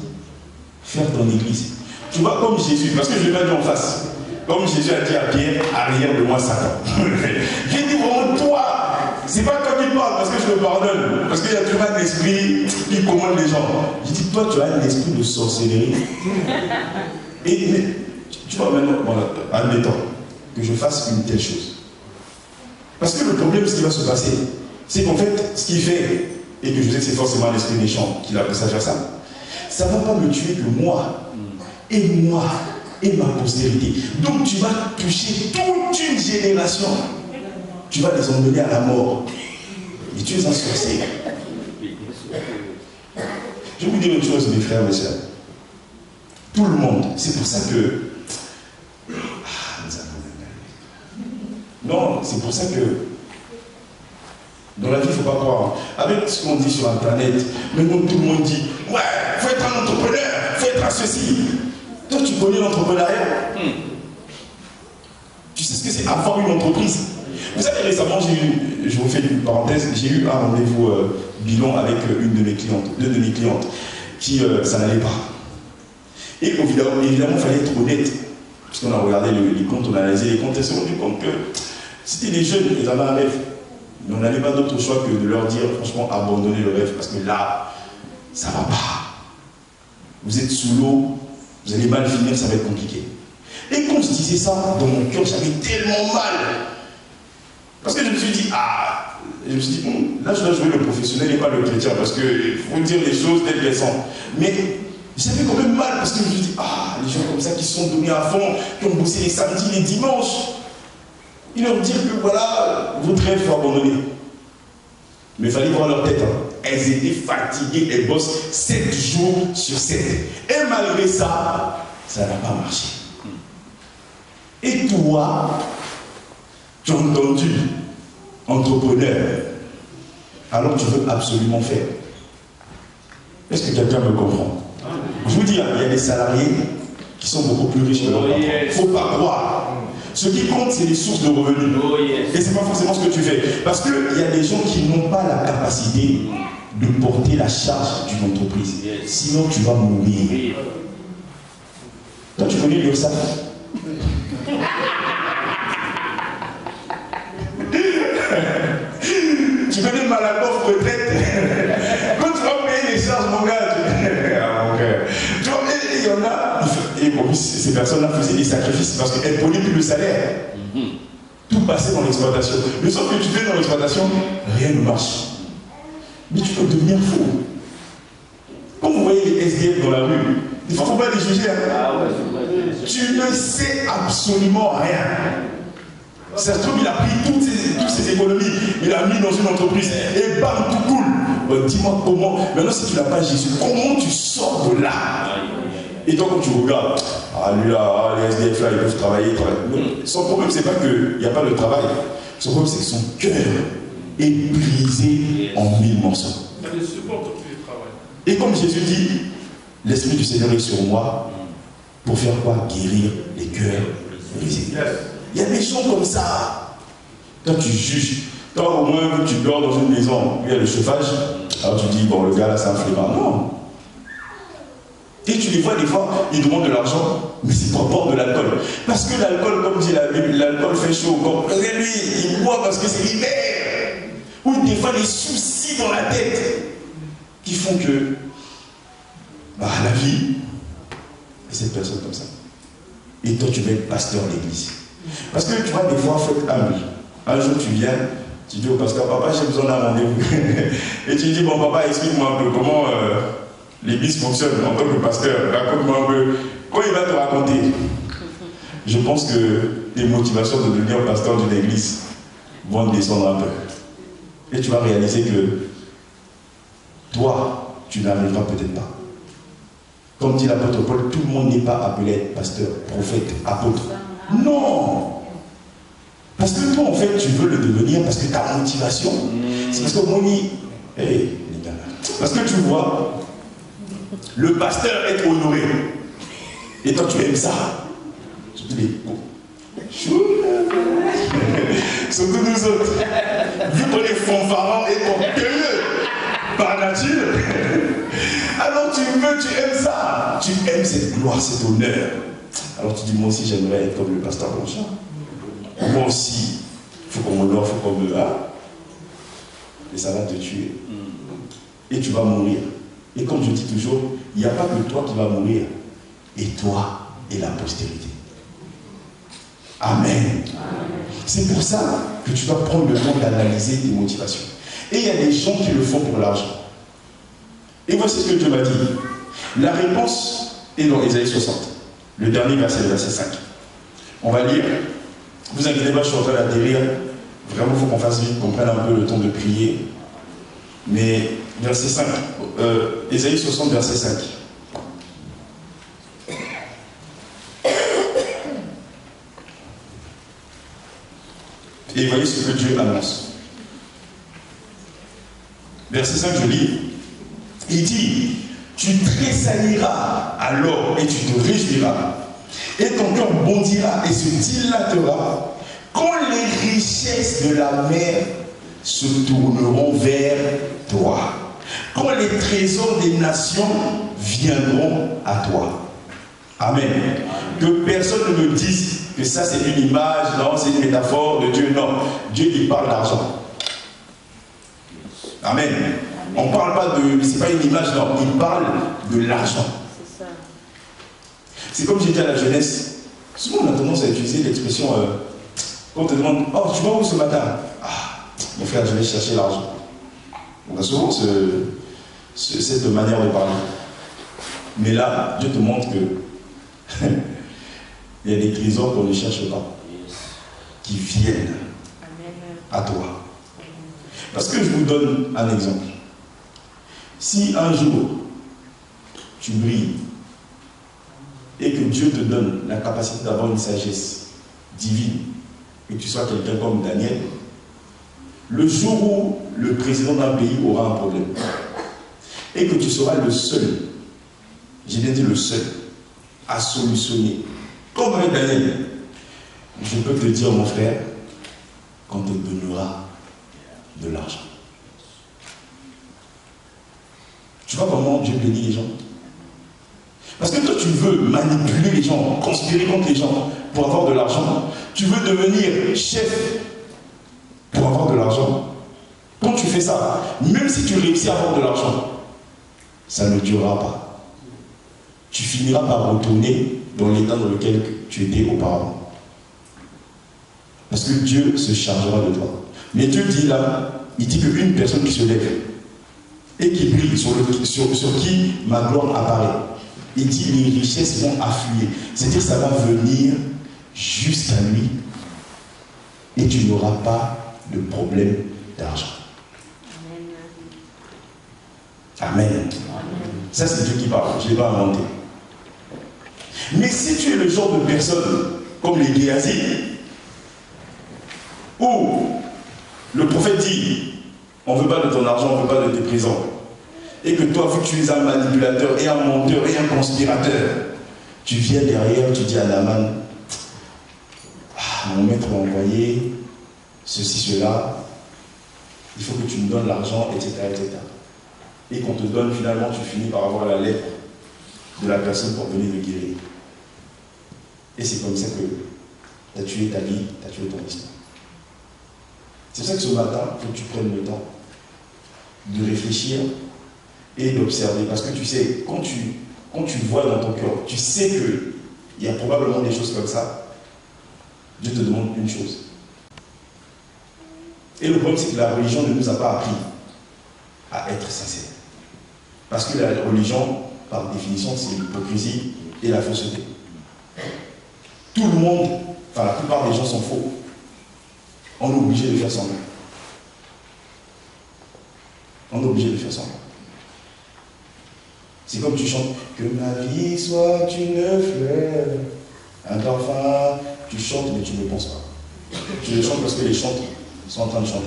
faire ton église? Tu vois, comme Jésus, parce que je ne l'ai pas dit en face, comme Jésus a dit à Pierre, arrière de moi Satan. J'ai dit vraiment toi, c'est pas toi qui parles parce que je te pardonne, parce qu'il y a toujours un esprit qui commande les gens. J'ai dit toi tu as un esprit de sorcellerie. Et mais, tu vois maintenant, voilà, admettons que je fasse une telle chose. Parce que le problème, ce qui va se passer, c'est qu'en fait, ce qu'il fait, et que je sais que c'est forcément l'esprit méchant qui l'a poussé à faire ça, ça ne va pas me tuer que moi, et ma postérité. Donc tu vas toucher toute une génération. Tu vas les emmener à la mort. Et tu es un sorcier. Je vais vous dire une chose, mes frères, mes sœurs. Tout le monde, c'est pour ça que... Non, c'est pour ça que dans la vie, il ne faut pas croire. Avec ce qu'on dit sur Internet, maintenant tout le monde dit ouais, il faut être un entrepreneur, il faut être un ceci. Toi, tu connais l'entrepreneuriat. Tu sais ce que c'est avoir une entreprise. Vous savez, récemment, je vous fais une parenthèse, j'ai eu un rendez-vous bilan avec deux de mes clientes, qui, ça n'allait pas. Et évidemment, il fallait être honnête. Parce qu'on a regardé les comptes, on a analysé les comptes, et on s'est rendu compte que c'était des jeunes, ils avaient un rêve. Mais on n'avait pas d'autre choix que de leur dire, franchement, abandonnez le rêve, parce que là, ça ne va pas. Vous êtes sous l'eau, vous allez mal finir, ça va être compliqué. Et quand je disais ça, dans mon cœur, j'avais tellement mal. Parce que je me suis dit, là je dois jouer le professionnel et pas le chrétien, parce qu'il faut dire les choses telles qu'elles sont. Mais j'avais quand même mal, parce que je me suis dit, les gens comme ça qui sont donnés à fond, qui ont bossé les samedis, les dimanches, ils leur disent que voilà, votre rêve, il faut abandonner. Mais il fallait voir leur tête. Hein. Elles étaient fatiguées, elles bossent 7 jours sur 7. Et malgré ça, ça n'a pas marché. Et toi, tu as entendu, entrepreneur, alors tu veux absolument faire. Est-ce que quelqu'un me comprend? Je vous dis, il y a des salariés qui sont beaucoup plus riches que leur patron. Il ne faut pas croire. Ce qui compte, c'est les sources de revenus. Et ce n'est pas forcément ce que tu fais. Parce qu'il y a des gens qui n'ont pas la capacité de porter la charge d'une entreprise. Sinon, tu vas mourir. Toi, tu connais l'URSSAF? Tu connais Malakoff retraite? Quand tu vas payer les charges, mon gars, tu vois, il y en a, et bon, ces personnes-là faisaient des sacrifices parce qu'elles ne prenaient plus le salaire. Tout passait dans l'exploitation. Mais sauf que tu fais dans l'exploitation, rien ne marche. Mais tu peux devenir fou. Quand vous voyez les SDF dans la rue, il ne faut pas les juger. Hein. Tu ne sais absolument rien. Certains, il a pris toutes ses économies, il a mis dans une entreprise et bam, tout coule. Dis-moi comment, maintenant si tu n'as pas Jésus, comment tu sors de là? Et toi, quand tu regardes, lui là, les SDF là, ils peuvent travailler. Son problème, c'est pas qu'il n'y a pas de travail. Son problème, c'est que son cœur est brisé en 1000 morceaux. Et comme Jésus dit, l'Esprit du Seigneur est sur moi pour faire quoi? Guérir les cœurs brisés. Il y a des gens comme ça. Toi, tu juges. Toi, au moins, tu dors dans une maison où il y a le chauffage. Alors tu dis, bon, le gars là, c'est un flemmard. Non. Et tu les vois, des fois, ils demandent de l'argent, mais c'est pour boire de l'alcool. Parce que l'alcool, comme dit la Bible, l'alcool fait chaud au corps. Et lui, il boit parce que c'est l'hiver. Ou des fois, des soucis dans la tête qui font que la vie est cette personne comme ça. Et toi, tu vas être pasteur d'église. Parce que tu vois, des fois, il faut être humble. Un jour, tu viens, tu dis au pasteur, papa, j'ai besoin d'un rendez-vous. Et tu dis, bon, papa, explique-moi un peu comment l'église fonctionne en tant que pasteur. Raconte-moi un peu. Quoi il va te raconter? Je pense que tes motivations de devenir pasteur d'une église vont descendre un peu. Et tu vas réaliser que toi, tu n'arriveras peut-être pas. Comme dit l'apôtre Paul, tout le monde n'est pas appelé à être pasteur, prophète, apôtre. Non! Parce que toi, en fait, tu veux le devenir parce que ta motivation, c'est parce que parce que tu vois, le pasteur est honoré. Et toi, tu aimes ça. surtout les surtout nous autres, vu qu'on est fanfarons et orgueilleux par nature, alors tu aimes ça, tu aimes cette gloire, cet honneur. Alors tu dis, moi aussi j'aimerais être comme le pasteur Blanchard. Moi aussi, il faut qu'on m'honore, il faut qu'on me va. Et ça va te tuer. Et tu vas mourir. Et comme je dis toujours, il n'y a pas que toi qui vas mourir, et toi et la postérité. Amen. C'est pour ça que tu dois prendre le temps d'analyser tes motivations. Et il y a des gens qui le font pour l'argent. Et voici ce que Dieu m'a dit. La réponse est dans Ésaïe 60. Le dernier verset, le verset 5. On va lire. Vous inquiétez pas, je suis en train d'atterrir. Vraiment, il faut qu'on fasse vite, qu'on prenne un peu le temps de prier. Mais, verset 5. Ésaïe 60, verset 5. Et voyez ce que Dieu annonce. Verset 5, je lis. Il dit, tu tressailliras alors et tu te réjouiras. Et ton cœur bondira et se dilatera quand les richesses de la mer se tourneront vers toi. Quand les trésors des nations viendront à toi. Amen. Que personne ne me dise que ça c'est une image, non, c'est une métaphore de Dieu. Non, Dieu il parle d'argent. Amen. On ne parle pas de, c'est pas une image, non, il parle de l'argent. C'est ça. C'est comme j'ai dit à la jeunesse, souvent on a tendance à utiliser l'expression, quand on te demande, oh tu vas où ce matin? Ah, mon frère, je vais chercher l'argent. On a souvent cette manière de parler. Mais là, Dieu te montre que il y a des trésors qu'on ne cherche pas, qui viennent à toi. Parce que je vous donne un exemple. Si un jour, tu brilles et que Dieu te donne la capacité d'avoir une sagesse divine et que tu sois quelqu'un comme Daniel, le jour où le président d'un pays aura un problème et que tu seras le seul, j'ai bien dit le seul, à solutionner, comme avec Daniel, je peux te dire, mon frère, qu'on te donnera de l'argent. Tu vois comment Dieu bénit les gens? Parce que toi, tu veux manipuler les gens, conspirer contre les gens pour avoir de l'argent. Tu veux devenir chef pour avoir de l'argent. Quand tu fais ça, même si tu réussis à avoir de l'argent, ça ne durera pas. Tu finiras par retourner dans l'état dans lequel tu étais auparavant. Parce que Dieu se chargera de toi. Mais Dieu dit là, il dit qu'une personne qui se lève et qui brille, sur qui ma gloire apparaît, il dit les richesses vont affluer. C'est-à-dire que ça va venir jusqu'à lui et tu n'auras pas de problème d'argent. Amen. Amen. Ça c'est Dieu qui parle, je ne l'ai pas inventé. Mais si tu es le genre de personne comme les Géasi, où le prophète dit, on ne veut pas de ton argent, on ne veut pas de tes présents, et que toi, vu que tu es un manipulateur et un menteur et un conspirateur, tu viens derrière, tu dis à Naaman, ah, mon maître m'a envoyé ceci, cela, il faut que tu me donnes l'argent, etc., etc. Et qu'on te donne, finalement, tu finis par avoir la lettre de la personne pour venir te guérir. Et c'est comme ça que tu as tué ta vie, tu as tué ton histoire. C'est pour ça que ce matin, il faut que tu prennes le temps de réfléchir et d'observer. Parce que tu sais, quand tu vois dans ton cœur, tu sais qu'il y a probablement des choses comme ça, Dieu te demande une chose. Et le problème, c'est que la religion ne nous a pas appris à être sincères. Parce que la religion, par définition, c'est l'hypocrisie et la fausseté. Tout le monde, enfin la plupart des gens sont faux. On est obligé de faire semblant. On est obligé de faire semblant. C'est comme tu chantes que ma vie soit une fleur, un parfum. Tu chantes mais tu ne penses pas. Tu le chantes parce que les chanteurs sont en train de chanter.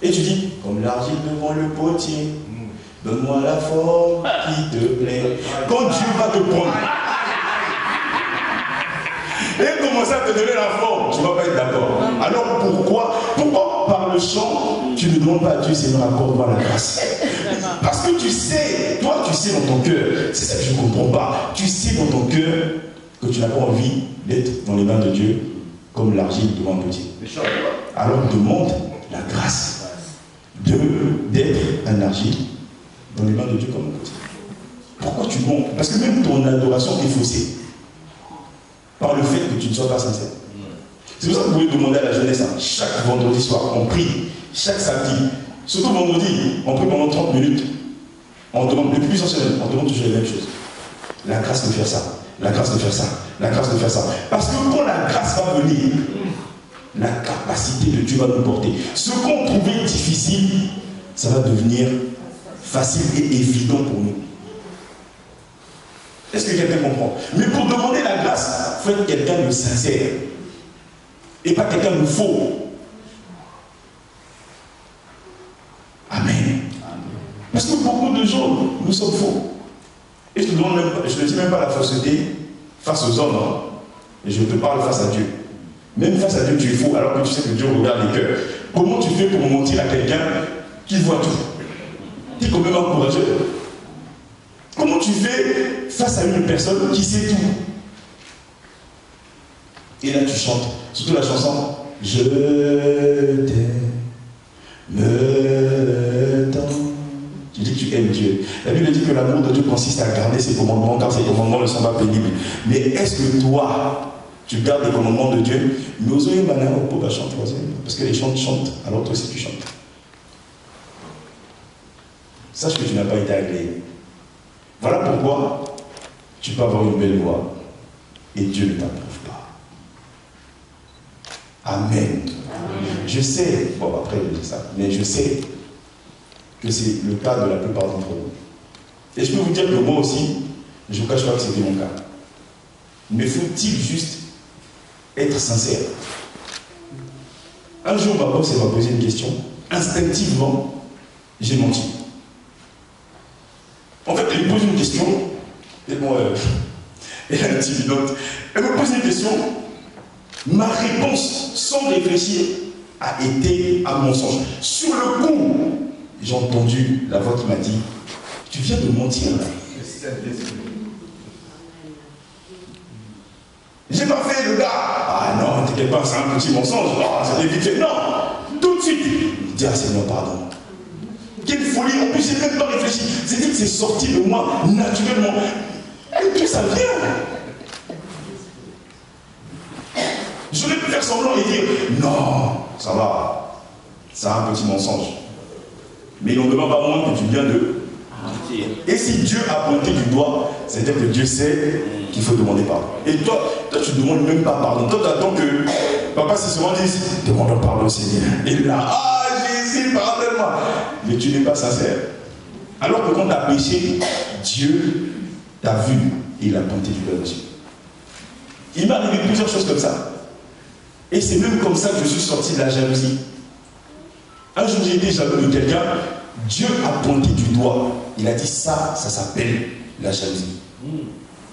Et tu dis, comme l'argile devant le potier, donne-moi la forme qui te plaît. Quand Dieu va te prendre, et commencer à te donner la forme, tu ne vas pas être d'accord. Alors pourquoi par le chant, tu ne demandes pas à Dieu, Seigneur, accorde-moi la grâce? Parce que tu sais, toi tu sais dans ton cœur, c'est ça que je ne comprends pas, tu sais dans ton cœur que tu n'as pas envie d'être dans les mains de Dieu comme l'argile devant un potier. Alors demande la grâce d'être un argile dans les mains de Dieu comme un potier. Pourquoi tu montes? Parce que même ton adoration est faussée par le fait que tu ne sois pas sincère. C'est pour ça que vous pouvez demander à la jeunesse, hein, chaque vendredi soir, on prie, chaque samedi, surtout vendredi, on prie pendant 30 minutes. On demande, depuis plusieurs semaines, on demande toujours les mêmes choses. La grâce de faire ça, la grâce de faire ça, la grâce de faire ça. Parce que quand la grâce va venir, la capacité de Dieu va nous porter. Ce qu'on trouvait difficile, ça va devenir facile et évident pour nous. Est-ce que quelqu'un comprend? Mais pour demander la grâce, il faut être quelqu'un de sincère. Et pas quelqu'un de faux. Amen. Parce que beaucoup de gens, nous sommes faux. Et je ne dis même pas la fausseté face aux hommes. Hein. Et je te parle face à Dieu. Même face à Dieu, tu es faux alors que tu sais que Dieu regarde les cœurs. Comment tu fais pour mentir à quelqu'un qui voit tout? Tu es quand même encourageux. Comment tu fais face à une personne qui sait tout? Et là tu chantes, surtout la chanson « Je t'aime tant ». Tu dis que tu aimes Dieu. La Bible dit que l'amour de Dieu consiste à garder ses commandements, car ses commandements ne sont pas pénibles. Mais est-ce que toi, tu gardes les commandements de Dieu? Mais aux yeux maintenant, au pauvre chante troisième. Parce que les chants chantent, alors toi aussi tu chantes. Sache que tu n'as pas été agréé. Voilà pourquoi tu peux avoir une belle voix et Dieu ne t'approuve pas. Amen. Je sais, bon après je dis ça, mais je sais que c'est le cas de la plupart d'entre vous. Et je peux vous dire que moi aussi, je ne vous cache pas que c'était mon cas. Mais faut-il juste être sincère? Un jour, ma boss m'a posé une question. Instinctivement, j'ai menti. En fait, elle me pose une question, et bon, elle est intimidante. Elle me pose une question, ma réponse, sans réfléchir, a été un mensonge. Sur le coup, j'ai entendu la voix qui m'a dit, tu viens de mentir là. J'ai pas fait le gars. Ah non, t'inquiète pas, c'est un petit mensonge. Oh, ça vite fait. Non, tout de suite. Il dit, ah Seigneur, pardon. Quelle folie, en plus j'ai même pas réfléchi. C'est dit que c'est sorti de moi naturellement. Et puis ça vient. J'aurais pu faire semblant et dire, non, ça va, c'est un petit mensonge. Mais il n'en demande pas moins que tu viens de mentir. Et si Dieu a pointé du doigt, c'est-à-dire que Dieu sait qu'il faut demander pardon. Et toi tu ne demandes même pas pardon. Toi tu attends que papa se souvent dise, demande pardon au Seigneur. Et là, ah Jésus, pardonne-moi. Mais tu n'es pas sincère. Alors que quand tu as péché, Dieu t'a vu et il a pointé du doigt dessus. Il m'est arrivé plusieurs choses comme ça. Et c'est même comme ça que je suis sorti de la jalousie. Un jour j'ai été jaloux de quelqu'un, Dieu a pointé du doigt. Il a dit ça s'appelle la jalousie.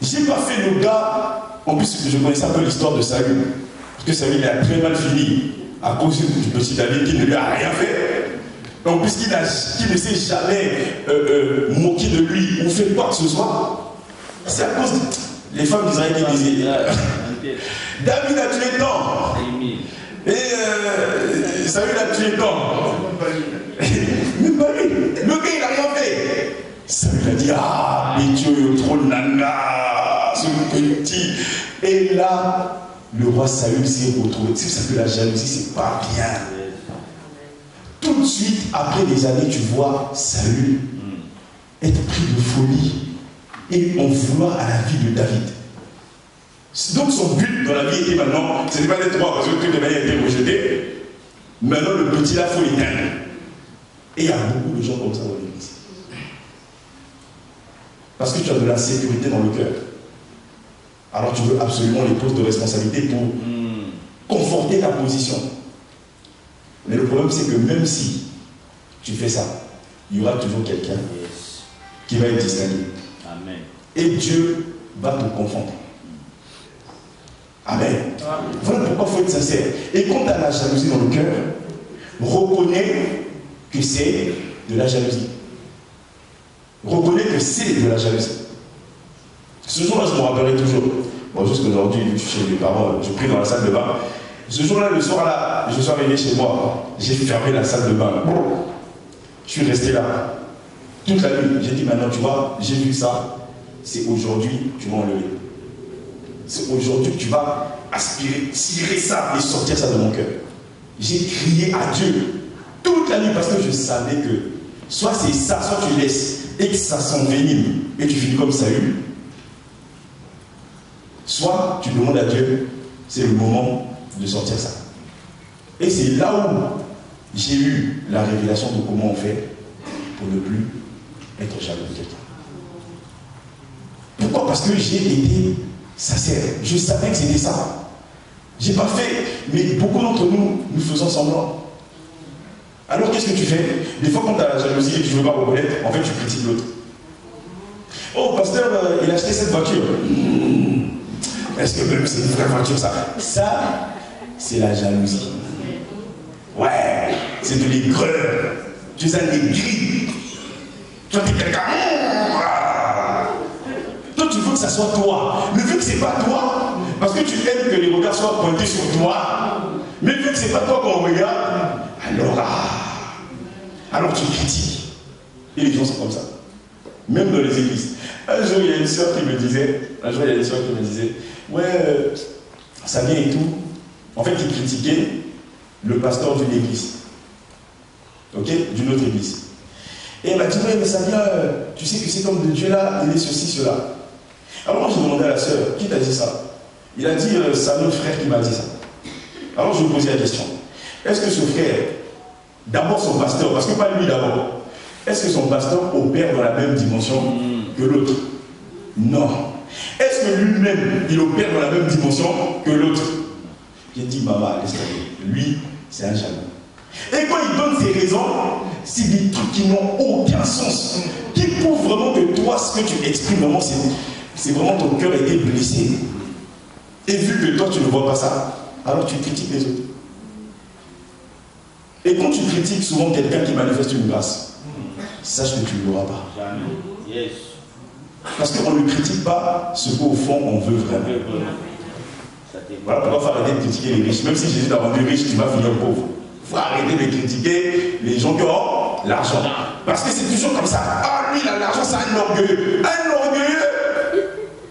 Je n'ai pas fait le gars, en plus je connaissais un peu l'histoire de Saül. Parce que Saül a très mal fini à cause du petit David qui ne lui a rien fait. En plus qui ne s'est jamais moqué de lui ou fait quoi que ce soit. C'est à cause des femmes d'Israël qui disaient David a tué tant. Et Saül a tué tant. Même pas lui. Le gars il n'a rien fait. Saül a dit ah mais Dieu est trop nana, ce petit. Et là, le roi Saül s'est retrouvé. C'est ça que la jalousie c'est pas bien. Tout de suite, après des années, tu vois Saül être pris de folie et en vouloir à la vie de David. Donc son but dans la vie était maintenant, ce n'est pas d'être roi parce que toutes les manières étaient rejetées. Maintenant le petit là, il faut l'éteindre. Et il y a beaucoup de gens comme ça dans l'église. Parce que tu as de la sécurité dans le cœur. Alors tu veux absolument les postes de responsabilité pour conforter ta position. Mais le problème c'est que même si tu fais ça, il y aura toujours quelqu'un qui va être distingué. Amen. Et Dieu va te confondre. Amen. Voilà pourquoi il faut être sincère. Et quand tu as la jalousie dans le cœur, reconnais que c'est de la jalousie. Reconnais que c'est de la jalousie. Ce jour-là, je me rappellerai toujours. Bon, jusqu'aujourd'hui, je suis chez mes parents, je prie dans la salle de bain. Ce jour-là, le soir-là, je suis arrivé chez moi. J'ai fermé la salle de bain. Je suis resté là. Toute la nuit. J'ai dit, maintenant, tu vois, j'ai vu ça. C'est aujourd'hui que tu vas enlever. C'est aujourd'hui que tu vas aspirer, tirer ça et sortir ça de mon cœur. J'ai crié à Dieu toute la nuit parce que je savais que soit c'est ça, soit tu laisses et que ça s'envenime et tu finis comme Saül. Soit tu demandes à Dieu, c'est le moment de sortir ça. Et c'est là où j'ai eu la révélation de comment on fait pour ne plus être jaloux de quelqu'un. Pourquoi? Parce que j'ai été sincère. Je savais que c'était ça. J'ai pas fait, mais beaucoup d'entre nous, nous faisons semblant. Alors qu'est-ce que tu fais? Des fois quand tu as la jalousie et que tu ne veux pas reconnaître, en fait tu critiques l'autre. Oh pasteur, il a acheté cette voiture. Est-ce que même c'est une vraie voiture ça? Ça, c'est la jalousie. Ouais, c'est de l'aigreur. Tu es un aigri. Toi tu es quelqu'un. Toi tu veux que ça soit toi. Mais vu que c'est pas toi, parce que tu aimes que les regards soient pointés sur toi, mais vu que c'est pas toi qu'on regarde, alors tu critiques. Et les gens sont comme ça. Même dans les églises. Un jour, il y a une soeur qui me disait, ouais, ça vient et tout. En fait, il critiquait le pasteur d'une église. Ok? D'une autre église. Et elle m'a dit, ouais, mais ça vient, tu sais que cet homme de Dieu là, il est ceci, cela. Alors moi, j'ai demandé à la soeur, qui t'a dit ça? Il a dit, c'est un autre frère qui m'a dit ça. Alors je lui ai posé la question. Est-ce que ce frère, d'abord son pasteur, parce que pas lui d'abord, est-ce que son pasteur opère dans la même dimension que l'autre? Non. Est-ce que lui-même, il opère dans la même dimension que l'autre? J'ai dit, maman, laisse tomber. Lui, c'est un jaloux. Et quand il donne ses raisons, c'est des trucs qui n'ont aucun sens. Qui prouvent vraiment que toi, ce que tu exprimes, vraiment, c'est vraiment ton cœur a été blessé. Et vu que toi, tu ne vois pas ça, alors tu critiques les autres. Et quand tu critiques souvent quelqu'un qui manifeste une grâce, sache que tu ne l'auras pas. Yes. Parce qu'on ne critique pas ce qu'au fond on veut vraiment. Voilà pourquoi il faut arrêter de critiquer les riches. Même si Jésus t'a rendu riche, tu vas finir pauvre. Il faut arrêter de critiquer les gens qui ont l'argent. Parce que c'est toujours comme ça. Ah, lui, il a l'argent, c'est un orgueilleux. Un orgueilleux.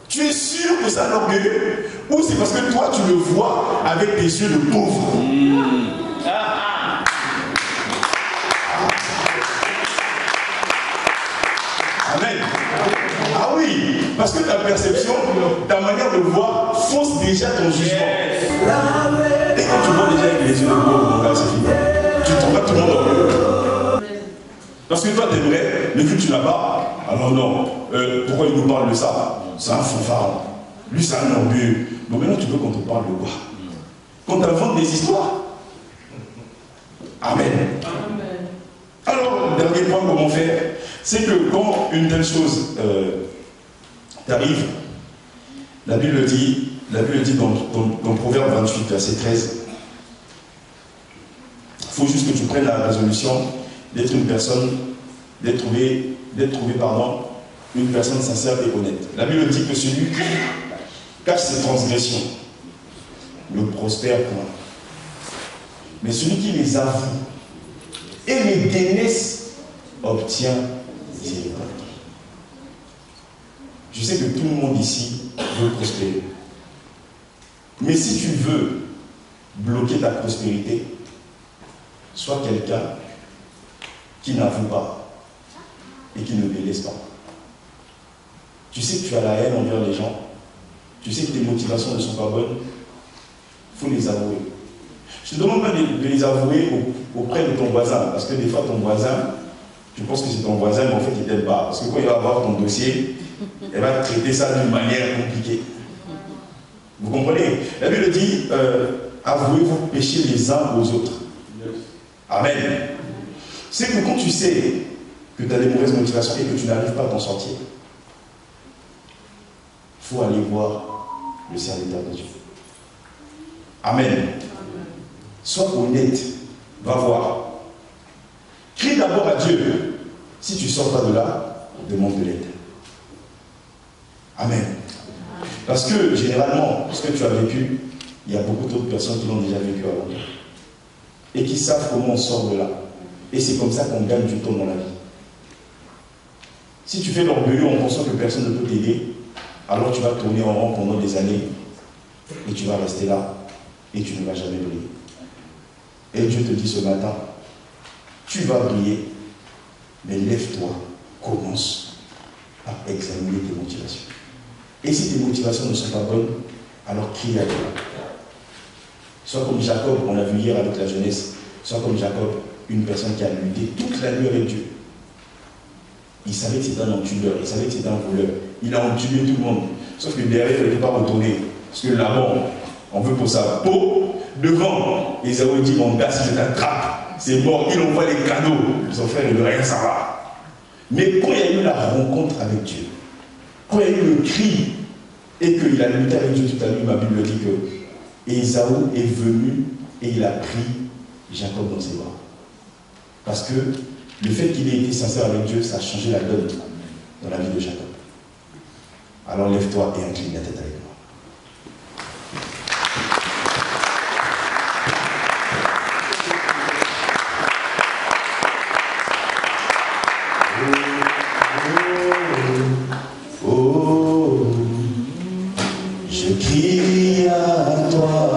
Tu es sûr que c'est un orgueilleux? Ou c'est parce que toi, tu le vois avec tes yeux de pauvre? Amen. Ah oui, parce que ta perception, ta manière de voir fausse déjà ton jugement. Et quand tu vois déjà avec les yeux de pauvre, c'est fini. Tu ne trouves pas tout le monde orgueilleux. Parce que toi, t'aimerais, mais vu que tu n'as pas, alors non, pourquoi il nous parle de ça? C'est un fanfaron. Lui, c'est un orgueilleux. Bon, maintenant, tu veux qu'on te parle de quoi? Qu'on t'invente des histoires? Amen. Alors, dernier point, comment faire? C'est que quand une telle chose t'arrive, la Bible dit dans Proverbe 28, verset 13, il faut juste que tu prennes la résolution d'être une personne, d'être trouvé, une personne sincère et honnête. La Bible dit que celui qui cache ses transgressions ne prospère point. Mais celui qui les avoue et les délaisse obtient miséricorde. Je sais que tout le monde ici veut prospérer. Mais si tu veux bloquer ta prospérité, sois quelqu'un qui n'avoue pas et qui ne délaisse pas. Tu sais que tu as la haine envers les gens. Tu sais que tes motivations ne sont pas bonnes. Il faut les avouer. Je ne te demande pas de les avouer auprès de ton voisin, parce que des fois ton voisin, tu penses que c'est ton voisin, mais en fait il ne t'aime pas. Parce que quand il va voir ton dossier, il va traiter ça d'une manière compliquée. Vous comprenez? La Bible dit, avouez vos péchés les uns aux autres. Amen. C'est que quand tu sais que tu as des mauvaises motivations et que tu n'arrives pas à t'en sortir, il faut aller voir le serviteur de Dieu. Amen. Sois honnête. Va voir. Crie d'abord à Dieu. Si tu ne sors pas de là, demande de l'aide. Amen. Parce que généralement, ce que tu as vécu, il y a beaucoup d'autres personnes qui l'ont déjà vécu avant toi. Et qui savent comment on sort de là. Et c'est comme ça qu'on gagne du temps dans la vie. Si tu fais l'orgueilleux en pensant que personne ne peut t'aider, alors tu vas tourner en rond pendant des années et tu vas rester là et tu ne vas jamais briller. Et Dieu te dit ce matin, tu vas briller, mais lève-toi, commence par examiner tes motivations. Et si tes motivations ne sont pas bonnes, alors crie à Dieu. Sois comme Jacob, on l'a vu hier avec la jeunesse, sois comme Jacob, une personne qui a lutté toute la nuit avec Dieu. Il savait que c'était un entueur, il savait que c'était un voleur. Il a entué tout le monde. Sauf que derrière, il ne n'était pas retourné. Parce que là-bas, on veut pour sa peau. Devant, Ésaü dit, mon gars, si je t'attrape, c'est mort. Il envoie les cadeaux. Son frère ne veut rien savoir. Mais quand il y a eu la rencontre avec Dieu, quand il y a eu le cri, et qu'il a lutté avec Dieu tout à l'heure, ma Bible dit que Ésaü est venu et il a pris Jacob dans ses bras. Parce que le fait qu'il ait été sincère avec Dieu, ça a changé la donne dans la vie de Jacob. Alors lève-toi et incline la tête avec moi. Je crie à toi.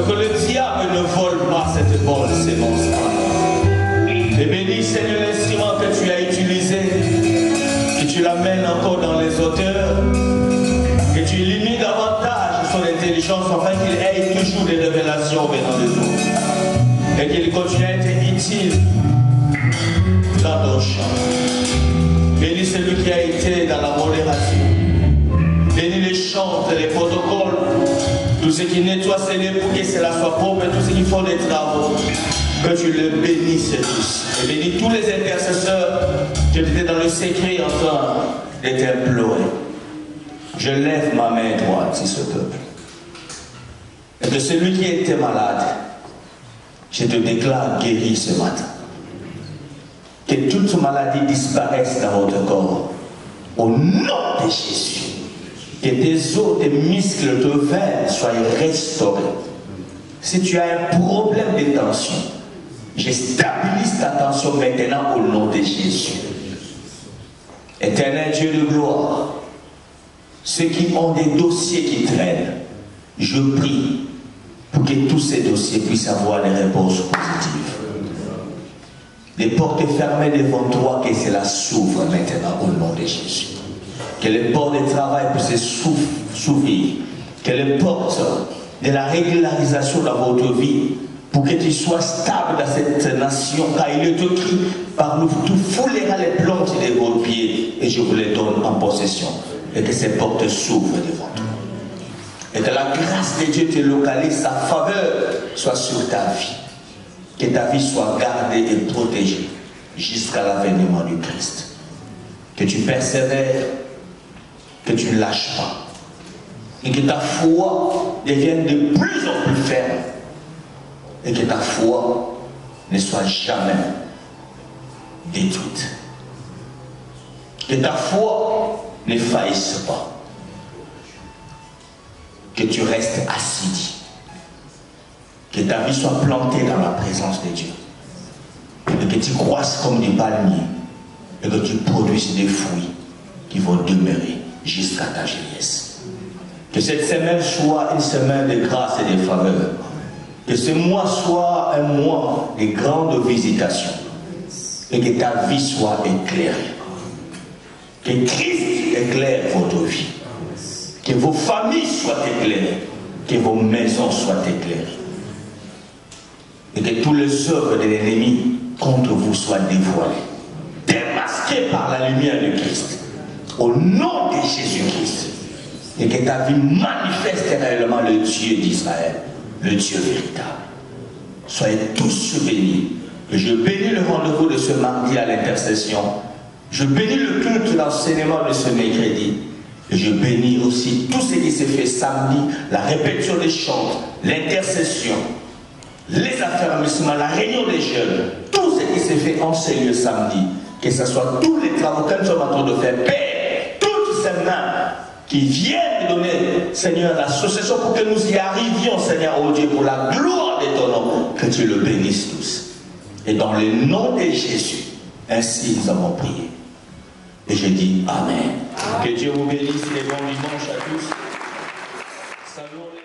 Que le diable ne vole pas cette bonne sémence. Et béni Seigneur, l'instrument que tu as utilisé, que tu l'amènes encore dans les hauteurs, que tu illumines davantage son intelligence afin qu'il ait toujours des révélations venant de toi. Et qu'il continue à être utile dans ton champ. Bénis celui qui a été dans la modération. Bénis les chants, les protocoles, tout ce qui nettoie Seigneur pour que cela soit propre et tout ce qui font des travaux. Que tu le bénisses tous. Et bénis tous les intercesseurs qui étaient dans le secret en train de t'implorer. Je lève ma main droite sur ce peuple. Et que celui qui était malade, je te déclare guéri ce matin. Que toute maladie disparaisse dans votre corps. Au nom de Jésus. Que tes os, tes muscles, tes veines soient restaurés. Si tu as un problème de tension, je stabilise ta tension maintenant au nom de Jésus. Éternel Dieu de gloire, ceux qui ont des dossiers qui traînent, je prie pour que tous ces dossiers puissent avoir des réponses positives. Les portes fermées devant toi, que cela s'ouvre maintenant au nom de Jésus. Que les portes de travail puissent s'ouvrir. Que les portes de la régularisation dans votre vie, pour que tu sois stable dans cette nation, car il est écrit, par nous, tu fouleras les plantes de vos pieds, et je vous les donne en possession. Et que ces portes s'ouvrent devant toi. Et que la grâce de Dieu te localise, sa faveur soit sur ta vie. Que ta vie soit gardée et protégée jusqu'à l'avènement du Christ. Que tu persévères, que tu ne lâches pas. Et que ta foi devienne de plus en plus ferme. Et que ta foi ne soit jamais détruite. Que ta foi ne faillisse pas. Que tu restes assidu. Que ta vie soit plantée dans la présence de Dieu. Et que tu croisses comme du palmier. Et que tu produises des fruits qui vont demeurer jusqu'à ta vieillesse. Que cette semaine soit une semaine de grâce et de faveur. Que ce mois soit un mois de grandes visitations. Et que ta vie soit éclairée. Que Christ éclaire votre vie. Que vos familles soient éclairées. Que vos maisons soient éclairées. Et que tous les œuvres de l'ennemi contre vous soient dévoilées. Démasquées par la lumière de Christ. Au nom de Jésus-Christ. Et que ta vie manifeste réellement le Dieu d'Israël. Le Dieu véritable. Soyez tous bénis. Et je bénis le rendez-vous de ce mardi à l'intercession. Je bénis le culte de l'enseignement de ce mercredi. Et je bénis aussi tout ce qui s'est fait samedi, la répétition des chants, l'intercession, les affermissements, la réunion des jeunes, tout ce qui s'est fait en ce lieu samedi. Que ce soit tous les travaux que nous sommes en train de faire. Père, toutes ces mains qui viennent de donner, Seigneur, l'association pour que nous y arrivions, Seigneur, oh Dieu, pour la gloire de ton nom, que tu le bénisses tous. Et dans le nom de Jésus, ainsi nous avons prié. Et je dis Amen. Que Dieu vous bénisse et bon dimanche à tous. Salut.